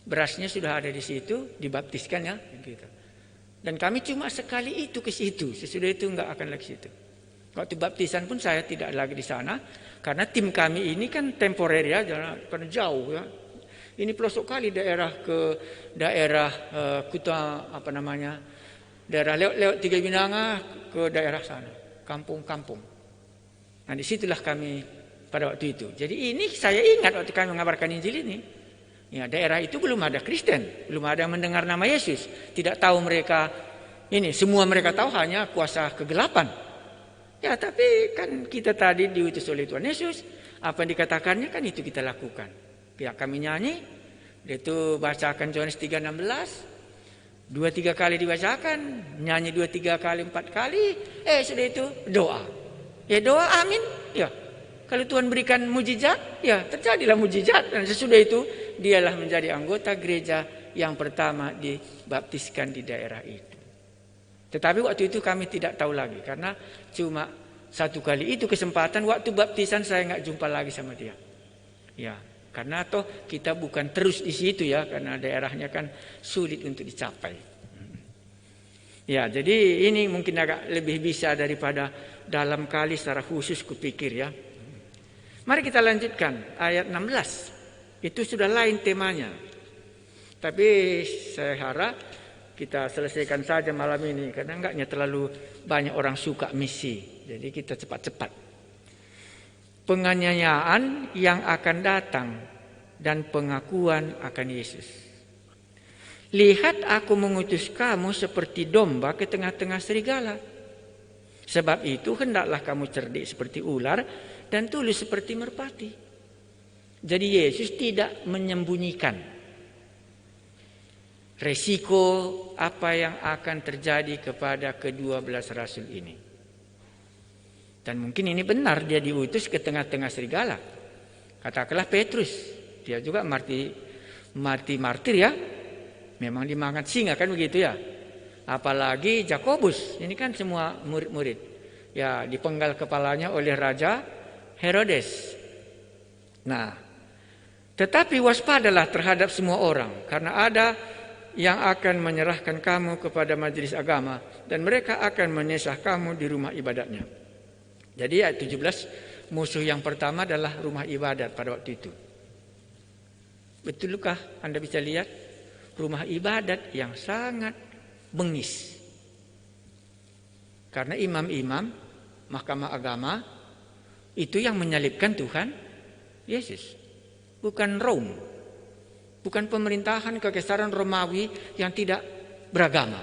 Berasnya sudah ada di situ, dibaptiskan ya. Gitu. Dan kami cuma sekali itu ke situ. Sesudah itu enggak akan lagi situ. Waktu baptisan pun saya tidak lagi di sana. Karena tim kami ini kan temporer ya, karena jauh ya. Ini pelosok kali daerah Kuta daerah lewat Tiga Binanga ke daerah sana, kampung-kampung. Nah disitulah kami pada waktu itu. Jadi ini saya ingat waktu kami mengabarkan Injil ini. Ya daerah itu belum ada Kristen, belum ada yang mendengar nama Yesus. Tidak tahu mereka ini, semua mereka tahu hanya kuasa kegelapan. Ya tapi kan kita tadi diutus oleh Tuhan Yesus, apa yang dikatakannya kan itu kita lakukan. Ya kami nyanyi, itu bacakan Yohanes 3:16, 2-3 kali dibacakan, nyanyi 2-3 kali, 4 kali, sudah itu doa. Ya doa amin, ya. Kalau Tuhan berikan mujizat, ya terjadilah mujizat. Dan sesudah itu dialah menjadi anggota gereja yang pertama dibaptiskan di daerah itu. Tetapi waktu itu kami tidak tahu lagi. Karena cuma 1 kali itu kesempatan. Waktu baptisan saya nggak jumpa lagi sama dia. Ya, karena toh kita bukan terus di situ ya. Karena daerahnya kan sulit untuk dicapai. Ya, jadi ini mungkin agak lebih bisa daripada dalam kali secara khusus kupikir ya. Mari kita lanjutkan ayat 16. Itu sudah lain temanya. Tapi saya harap kita selesaikan saja malam ini. Karena enggaknya terlalu banyak orang suka misi. Jadi kita cepat-cepat. Penganiayaan yang akan datang dan pengakuan akan Yesus. Lihat aku mengutus kamu seperti domba ke tengah-tengah serigala. Sebab itu hendaklah kamu cerdik seperti ular dan tulus seperti merpati. Jadi Yesus tidak menyembunyikan resiko apa yang akan terjadi kepada ke-12 rasul ini. Dan mungkin ini benar dia diutus ke tengah-tengah serigala. Katakanlah Petrus, dia juga martir ya. Memang dimakan singa kan begitu ya. Apalagi Yakobus, ini kan semua murid-murid. Ya, dipenggal kepalanya oleh Raja Herodes. Nah, tetapi waspadalah terhadap semua orang, karena ada yang akan menyerahkan kamu kepada majelis agama dan mereka akan menyesah kamu di rumah ibadatnya. Jadi ayat 17, musuh yang pertama adalah rumah ibadat pada waktu itu. Betulkah Anda bisa lihat rumah ibadat yang sangat bengis? Karena imam-imam mahkamah agama itu yang menyalibkan Tuhan Yesus, bukan Rome. Bukan pemerintahan kekaisaran Romawi yang tidak beragama.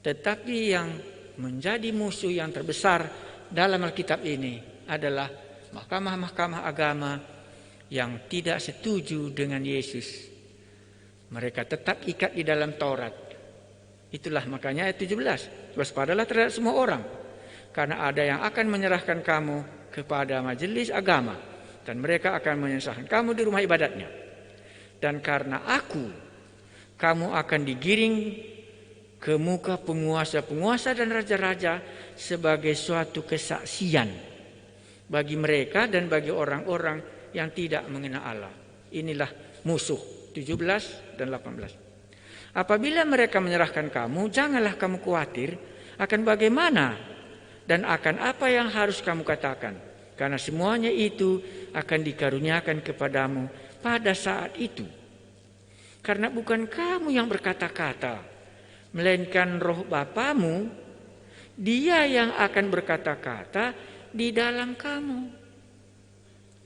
Tetapi yang menjadi musuh yang terbesar dalam Alkitab ini adalah mahkamah-mahkamah agama yang tidak setuju dengan Yesus. Mereka tetap ikat di dalam Taurat. Itulah makanya ayat 17. Waspadalah terhadap semua orang. Karena ada yang akan menyerahkan kamu kepada majelis agama. Dan mereka akan menyesahkan kamu di rumah ibadatnya. Dan karena aku, kamu akan digiring ke muka penguasa-penguasa dan raja-raja sebagai suatu kesaksian bagi mereka dan bagi orang-orang yang tidak mengenal Allah. Inilah musuh 17 dan 18. Apabila mereka menyerahkan kamu, janganlah kamu khawatir akan bagaimana dan akan apa yang harus kamu katakan. Karena semuanya itu akan dikaruniakan kepadamu pada saat itu. Karena bukan kamu yang berkata-kata, melainkan Roh Bapamu, Dia yang akan berkata-kata di dalam kamu.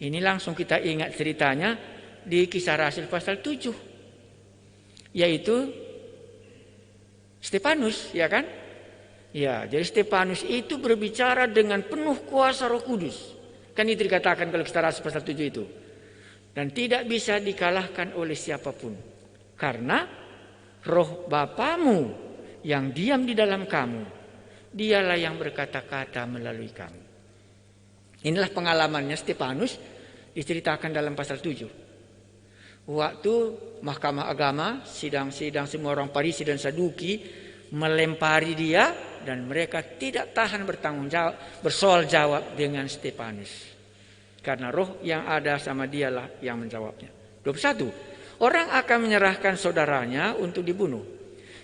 Ini langsung kita ingat ceritanya di Kisah Rasul pasal 7. Yaitu Stefanus, ya kan? Ya, jadi Stefanus itu berbicara dengan penuh kuasa Roh Kudus. Kan itu dikatakan kalau Kisah Rasul pasal 7 itu. Dan tidak bisa dikalahkan oleh siapapun. Karena Roh Bapamu yang diam di dalam kamu, Dialah yang berkata-kata melalui kamu. Inilah pengalamannya Stefanus diceritakan dalam pasal 7. Waktu Mahkamah Agama, sidang-sidang semua orang Farisi dan Saduki melempari dia dan mereka tidak tahan bertanggung jawab, bersoal jawab dengan Stefanus. Karena roh yang ada sama dialah yang menjawabnya. 21. Orang akan menyerahkan saudaranya untuk dibunuh.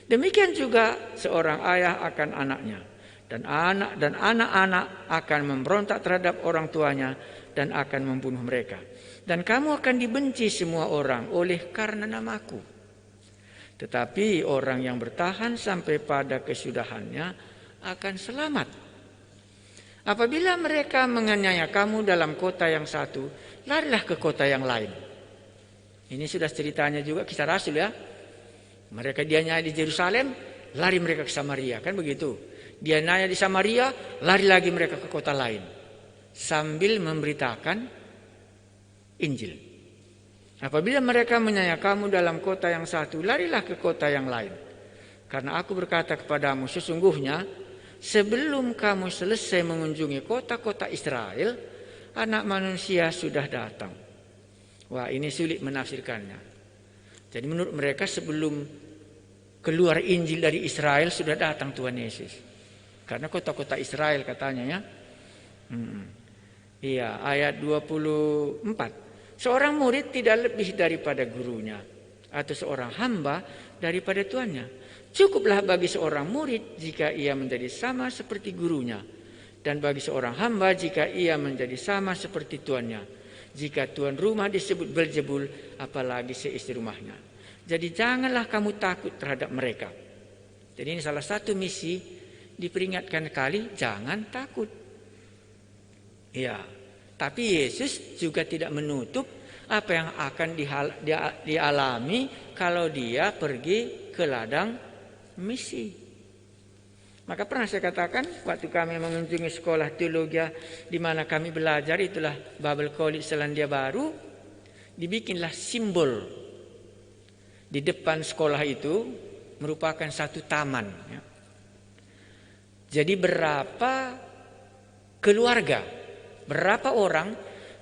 Demikian juga seorang ayah akan anaknya. Dan anak-anak akan memberontak terhadap orang tuanya dan akan membunuh mereka. Dan kamu akan dibenci semua orang oleh karena namaku. Tetapi orang yang bertahan sampai pada kesudahannya akan selamat. Apabila mereka menganiaya kamu dalam kota yang satu, larilah ke kota yang lain. Ini sudah ceritanya juga Kisah Rasul ya. Mereka dianiaya di Yerusalem, lari mereka ke Samaria, kan begitu. Dianiaya di Samaria, lari lagi mereka ke kota lain. Sambil memberitakan Injil. Apabila mereka menganiaya kamu dalam kota yang satu, larilah ke kota yang lain. Karena aku berkata kepadamu, sesungguhnya sebelum kamu selesai mengunjungi kota-kota Israel, Anak Manusia sudah datang. Wah, ini sulit menafsirkannya. Jadi menurut mereka sebelum keluar Injil dari Israel sudah datang Tuhan Yesus. Karena kota-kota Israel katanya ya. Iya, ayat 24. Seorang murid tidak lebih daripada gurunya, atau seorang hamba daripada tuannya. Cukuplah bagi seorang murid jika ia menjadi sama seperti gurunya, dan bagi seorang hamba jika ia menjadi sama seperti tuannya. Jika tuan rumah disebut Beelzebul, apalagi seisi rumahnya. Jadi janganlah kamu takut terhadap mereka. Jadi ini salah satu misi diperingatkan kali, jangan takut. Ya, tapi Yesus juga tidak menutup apa yang akan dialami kalau dia pergi ke ladang misi. Maka pernah saya katakan waktu kami mengunjungi sekolah teologi di mana kami belajar, itulah Bible College Selandia Baru, dibikinlah simbol di depan sekolah itu merupakan satu taman. Jadi berapa keluarga, berapa orang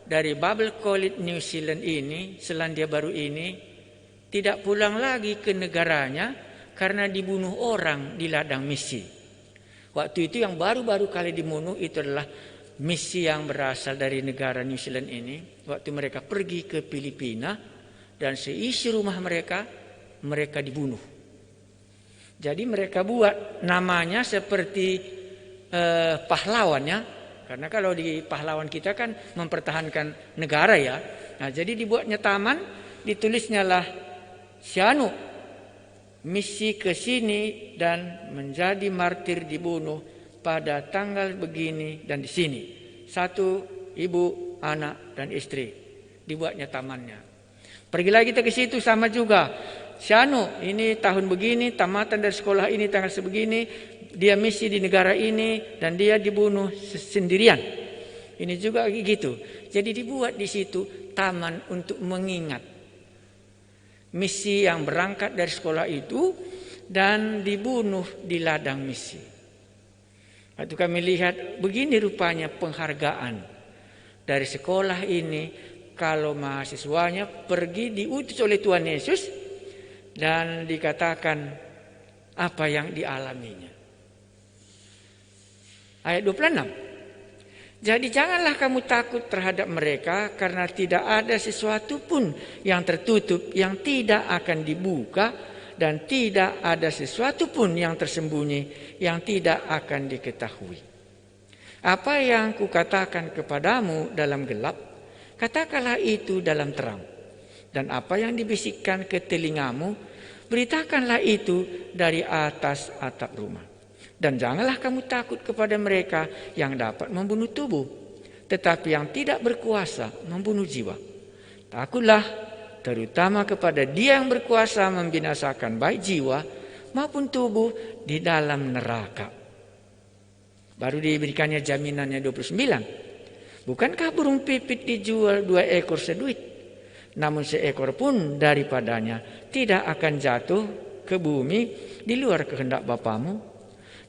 dari Bible College New Zealand ini, Selandia Baru ini, tidak pulang lagi ke negaranya karena dibunuh orang di ladang misi. Waktu itu yang baru-baru kali dibunuh itu adalah misi yang berasal dari negara New Zealand ini. Waktu mereka pergi ke Filipina dan seisi rumah mereka dibunuh. Jadi mereka buat namanya seperti pahlawan ya. Karena kalau di pahlawan kita kan mempertahankan negara ya. Nah, jadi dibuatnya taman, ditulisnya lah Sianu misi ke sini dan menjadi martir dibunuh pada tanggal begini dan di sini. Satu ibu, anak dan istri. Dibuatnya tamannya. Pergi lagi kita ke situ sama juga. Sianu ini tahun begini, tamatan dari sekolah ini tanggal sebegini, dia misi di negara ini dan dia dibunuh sendirian. Ini juga gitu. Jadi dibuat di situ taman untuk mengingat misi yang berangkat dari sekolah itu dan dibunuh di ladang misi. Waktu kami lihat begini rupanya penghargaan dari sekolah ini kalau mahasiswanya pergi diutus oleh Tuhan Yesus dan dikatakan apa yang dialaminya. Ayat 26. Jadi janganlah kamu takut terhadap mereka karena tidak ada sesuatu pun yang tertutup yang tidak akan dibuka dan tidak ada sesuatu pun yang tersembunyi yang tidak akan diketahui. Apa yang kukatakan kepadamu dalam gelap, katakanlah itu dalam terang. Dan apa yang dibisikkan ke telingamu, beritakanlah itu dari atas atap rumah. Dan janganlah kamu takut kepada mereka yang dapat membunuh tubuh, tetapi yang tidak berkuasa membunuh jiwa. Takutlah terutama kepada Dia yang berkuasa membinasakan baik jiwa maupun tubuh di dalam neraka. Baru diberikannya jaminannya 29. Bukankah burung pipit dijual 2 ekor seduit? Namun seekor pun daripadanya tidak akan jatuh ke bumi di luar kehendak Bapamu.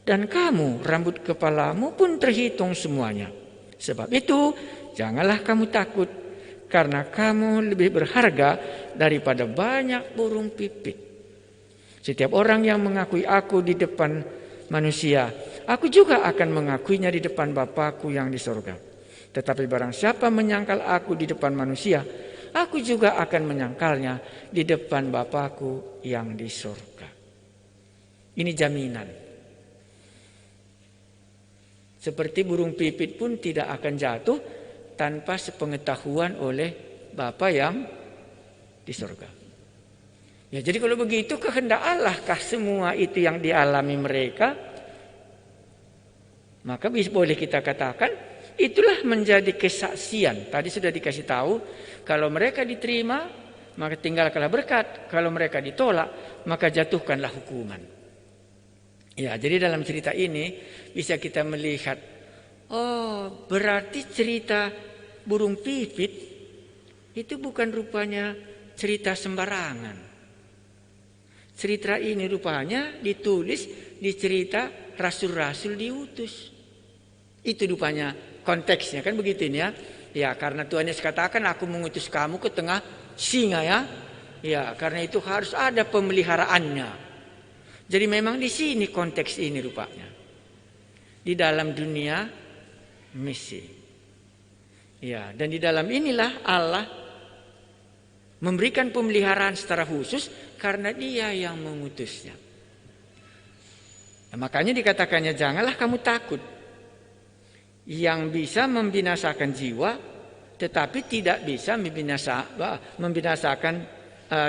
Dan kamu, rambut kepalamu pun terhitung semuanya. Sebab itu, janganlah kamu takut, karena kamu lebih berharga daripada banyak burung pipit. Setiap orang yang mengakui aku di depan manusia, aku juga akan mengakuinya di depan Bapa-Ku yang di sorga. Tetapi barang siapa menyangkal aku di depan manusia, aku juga akan menyangkalnya di depan Bapa-Ku yang di sorga. Ini jaminan. Seperti burung pipit pun tidak akan jatuh tanpa sepengetahuan oleh Bapa yang di surga. Ya, jadi kalau begitu kehendak Allahkah semua itu yang dialami mereka? Maka boleh kita katakan itulah menjadi kesaksian. Tadi sudah dikasih tahu, kalau mereka diterima maka tinggalkanlah berkat, kalau mereka ditolak maka jatuhkanlah hukuman. Ya, jadi dalam cerita ini bisa kita melihat, oh berarti cerita burung pipit itu bukan rupanya cerita sembarangan. Cerita ini rupanya ditulis di cerita rasul-rasul diutus. Itu rupanya konteksnya, kan begitu ini ya. Ya, karena Tuhan Yesus katakan aku mengutus kamu ke tengah singa ya. Ya, karena itu harus ada pemeliharaannya. Jadi memang di sini konteks ini rupanya. Di dalam dunia misi. Ya, dan di dalam inilah Allah memberikan pemeliharaan secara khusus karena Dia yang mengutusnya. Nah, makanya dikatakannya janganlah kamu takut. Yang bisa membinasakan jiwa tetapi tidak bisa membinasakan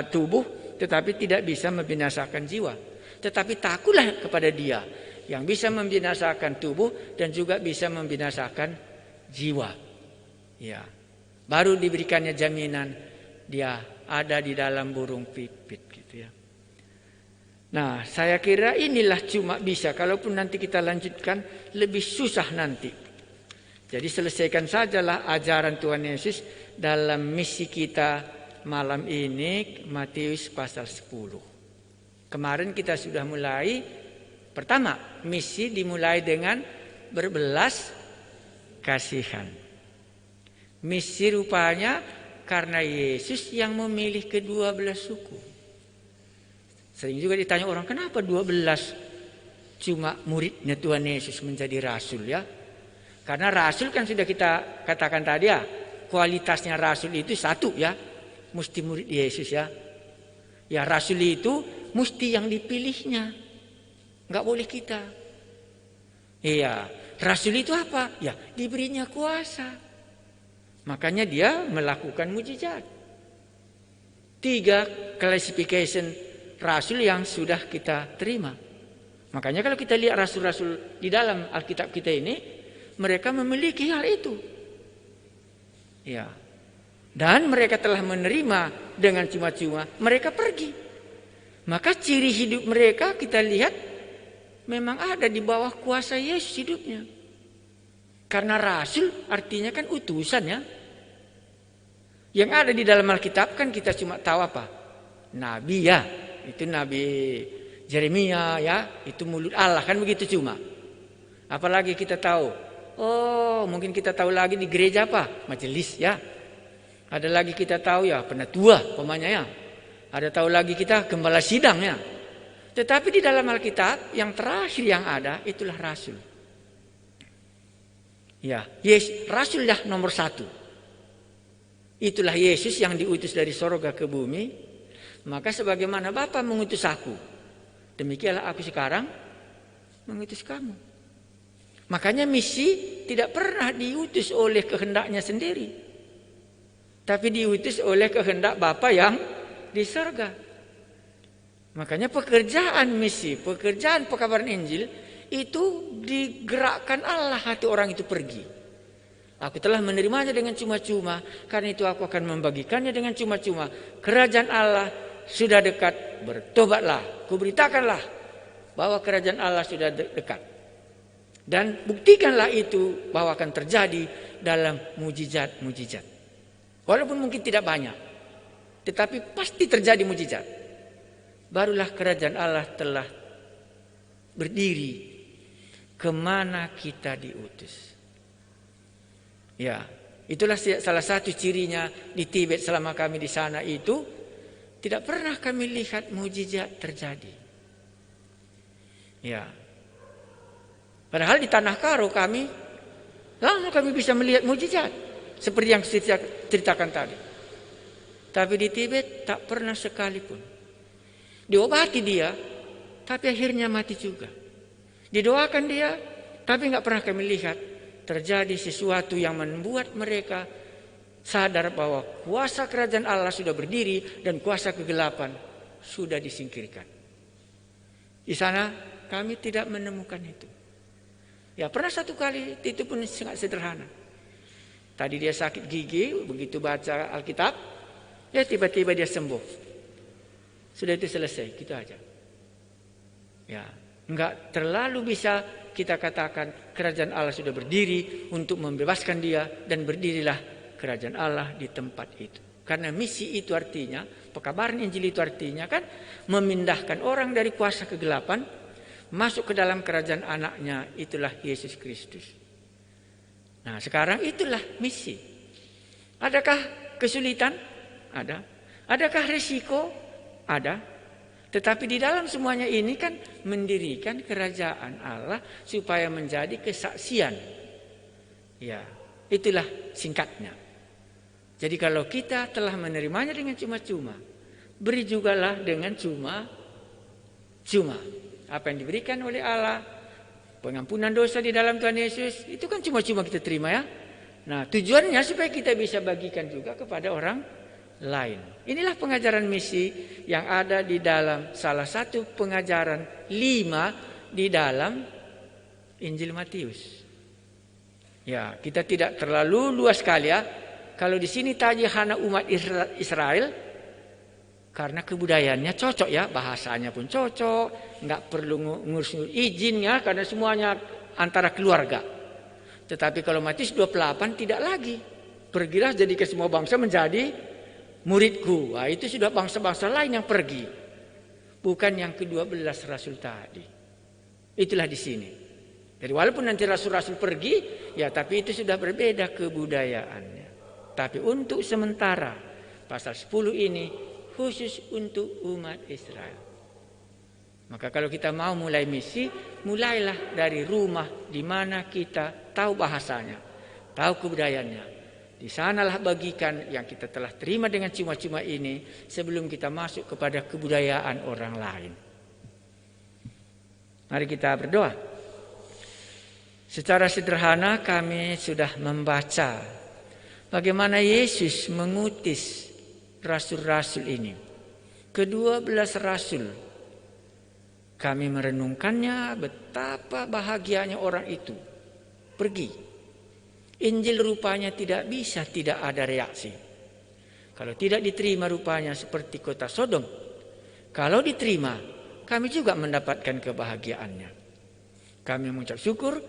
tubuh, tetapi tidak bisa membinasakan jiwa. Tetapi takutlah kepada Dia yang bisa membinasakan tubuh dan juga bisa membinasakan jiwa. Ya. Baru diberikannya jaminan Dia ada di dalam burung pipit gitu ya. Nah, saya kira inilah cuma bisa, kalaupun nanti kita lanjutkan lebih susah nanti. Jadi selesaikan sajalah ajaran Tuhan Yesus dalam misi kita malam ini, Matius pasal 10. Kemarin kita sudah mulai, pertama misi dimulai dengan berbelas kasihan. Misi rupanya karena Yesus yang memilih ke-12 suku. Sering juga ditanya orang, kenapa 12 cuma muridnya Tuhan Yesus menjadi rasul ya? Karena rasul kan sudah kita katakan tadi ya, kualitasnya rasul itu satu ya, mesti murid Yesus ya. Ya rasul itu mesti yang dipilihnya, nggak boleh kita. Iya, rasul itu apa? Ya diberinya kuasa, makanya dia melakukan mujizat. 3 classification rasul yang sudah kita terima. Makanya kalau kita lihat rasul-rasul di dalam Alkitab kita ini, mereka memiliki hal itu. Ya. Dan mereka telah menerima dengan cuma-cuma, mereka pergi. Maka ciri hidup mereka kita lihat memang ada di bawah kuasa Yesus hidupnya. Karena rasul artinya kan utusan ya. Yang ada di dalam Alkitab kan kita cuma tahu apa? Nabi ya, itu Nabi Yeremia ya, itu mulut Allah kan begitu cuma. Apalagi kita tahu, oh mungkin kita tahu lagi di gereja apa? Majelis ya. Ada lagi kita tahu ya penatua pemanya ya. Ada tahu lagi kita gembala sidang ya. Tetapi di dalam Alkitab yang terakhir yang ada itulah rasul. Ya, rasul dah nomor 1. Itulah Yesus yang diutus dari sorga ke bumi. Maka sebagaimana Bapa mengutus aku, demikianlah aku sekarang mengutus kamu. Makanya misi tidak pernah diutus oleh kehendaknya sendiri, tapi diutus oleh kehendak Bapa yang di surga. Makanya pekerjaan misi, pekerjaan pekabaran Injil itu digerakkan Allah, hati orang itu pergi. Aku telah menerimanya dengan cuma-cuma, karena itu aku akan membagikannya dengan cuma-cuma. Kerajaan Allah sudah dekat, bertobatlah, kuberitakanlah bahwa kerajaan Allah sudah dekat. Dan buktikanlah itu bahwa akan terjadi dalam mujizat-mujizat. Walaupun mungkin tidak banyak, tetapi pasti terjadi mujizat. Barulah kerajaan Allah telah berdiri kemana kita diutus. Ya, itulah salah satu cirinya di Tibet selama kami di sana itu. Tidak pernah kami lihat mujizat terjadi. Ya. Padahal di Tanah Karo kami bisa melihat mujizat seperti yang saya ceritakan tadi. Tapi di Tibet tak pernah sekalipun. Diobati dia, tapi akhirnya mati juga. Didoakan dia, tapi nggak pernah kami lihat terjadi sesuatu yang membuat mereka sadar bahwa kuasa kerajaan Allah sudah berdiri dan kuasa kegelapan sudah disingkirkan. Di sana kami tidak menemukan itu. Ya, pernah satu kali, itu pun sangat sederhana. Tadi dia sakit gigi, begitu baca Alkitab, ya tiba-tiba dia sembuh. Sudah itu selesai, gitu aja. Ya, enggak terlalu bisa kita katakan kerajaan Allah sudah berdiri untuk membebaskan dia, dan berdirilah kerajaan Allah di tempat itu. Karena misi itu artinya, pekabaran Injil itu artinya kan memindahkan orang dari kuasa kegelapan masuk ke dalam kerajaan anaknya, itulah Yesus Kristus. Nah, sekarang itulah misi. Adakah kesulitan? Ada. Adakah risiko? Ada. Tetapi di dalam semuanya ini kan mendirikan kerajaan Allah supaya menjadi kesaksian. Ya, itulah singkatnya. Jadi kalau kita telah menerimanya dengan cuma-cuma, beri jugalah dengan cuma-cuma. Apa yang diberikan oleh Allah, pengampunan dosa di dalam Tuhan Yesus, itu kan cuma-cuma kita terima ya. Nah, tujuannya supaya kita bisa bagikan juga kepada orang lain. Inilah pengajaran misi yang ada di dalam salah satu pengajaran 5 di dalam Injil Matius. Ya, kita tidak terlalu luas sekali ya. Kalau di sini tajihana umat Israel, karena kebudayaannya cocok ya, bahasanya pun cocok, nggak perlu ngurus izinnya karena semuanya antara keluarga. Tetapi kalau Matius 28 tidak lagi. Pergilah jadi ke semua bangsa menjadi muridku. Nah, itu sudah bangsa-bangsa lain yang pergi. Bukan yang ke-12 rasul tadi. Itulah di sini. Jadi walaupun nanti rasul-rasul pergi, ya tapi itu sudah berbeda kebudayaannya. Tapi untuk sementara, pasal 10 ini khusus untuk umat Israel. Maka kalau kita mau mulai misi, mulailah dari rumah di mana kita tahu bahasanya, tahu kebudayaannya. Di sanalah bagikan yang kita telah terima dengan cuma-cuma ini sebelum kita masuk kepada kebudayaan orang lain. Mari kita berdoa. Secara sederhana kami sudah membaca bagaimana Yesus mengutus rasul-rasul ini. Ke-12 rasul. Kami merenungkannya betapa bahagianya orang itu. Pergi. Injil rupanya tidak bisa tidak ada reaksi. Kalau tidak diterima rupanya seperti kota Sodom. Kalau diterima, kami juga mendapatkan kebahagiaannya. Kami mengucap syukur.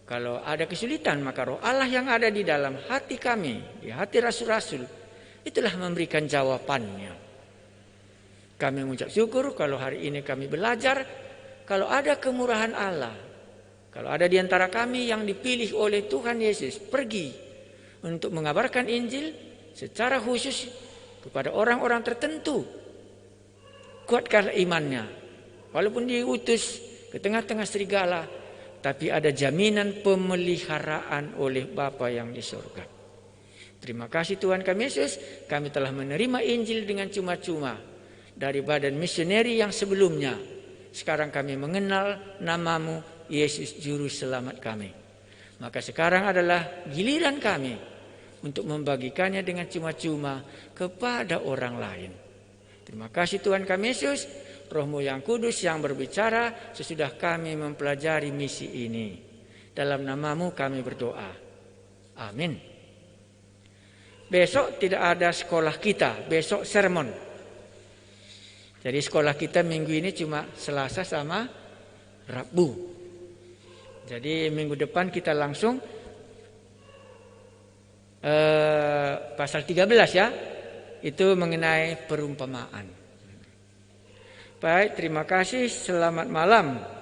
Kalau ada kesulitan, maka roh Allah yang ada di dalam hati kami, di hati rasul-rasul, itulah memberikan jawabannya. Kami mengucap syukur kalau hari ini kami belajar, kalau ada kemurahan Allah, kalau ada di antara kami yang dipilih oleh Tuhan Yesus pergi untuk mengabarkan Injil secara khusus kepada orang-orang tertentu, kuatkanlah imannya. Walaupun diutus ke tengah-tengah serigala, tapi ada jaminan pemeliharaan oleh Bapa yang di surga. Terima kasih Tuhan kami Yesus, kami telah menerima Injil dengan cuma-cuma. dari badan misioneri yang sebelumnya. Sekarang kami mengenal namamu, Yesus Juru Selamat kami. Maka sekarang adalah giliran kami untuk membagikannya dengan cuma-cuma kepada orang lain. Terima kasih Tuhan kami Yesus, Roh-Mu yang kudus yang berbicara sesudah kami mempelajari misi ini. Dalam namamu kami berdoa. Amin. Besok tidak ada sekolah kita, besok sermon. Jadi sekolah kita minggu ini cuma Selasa sama Rabu. Jadi minggu depan kita langsung pasal 13 ya. Itu mengenai perumpamaan. Baik, terima kasih. Selamat malam.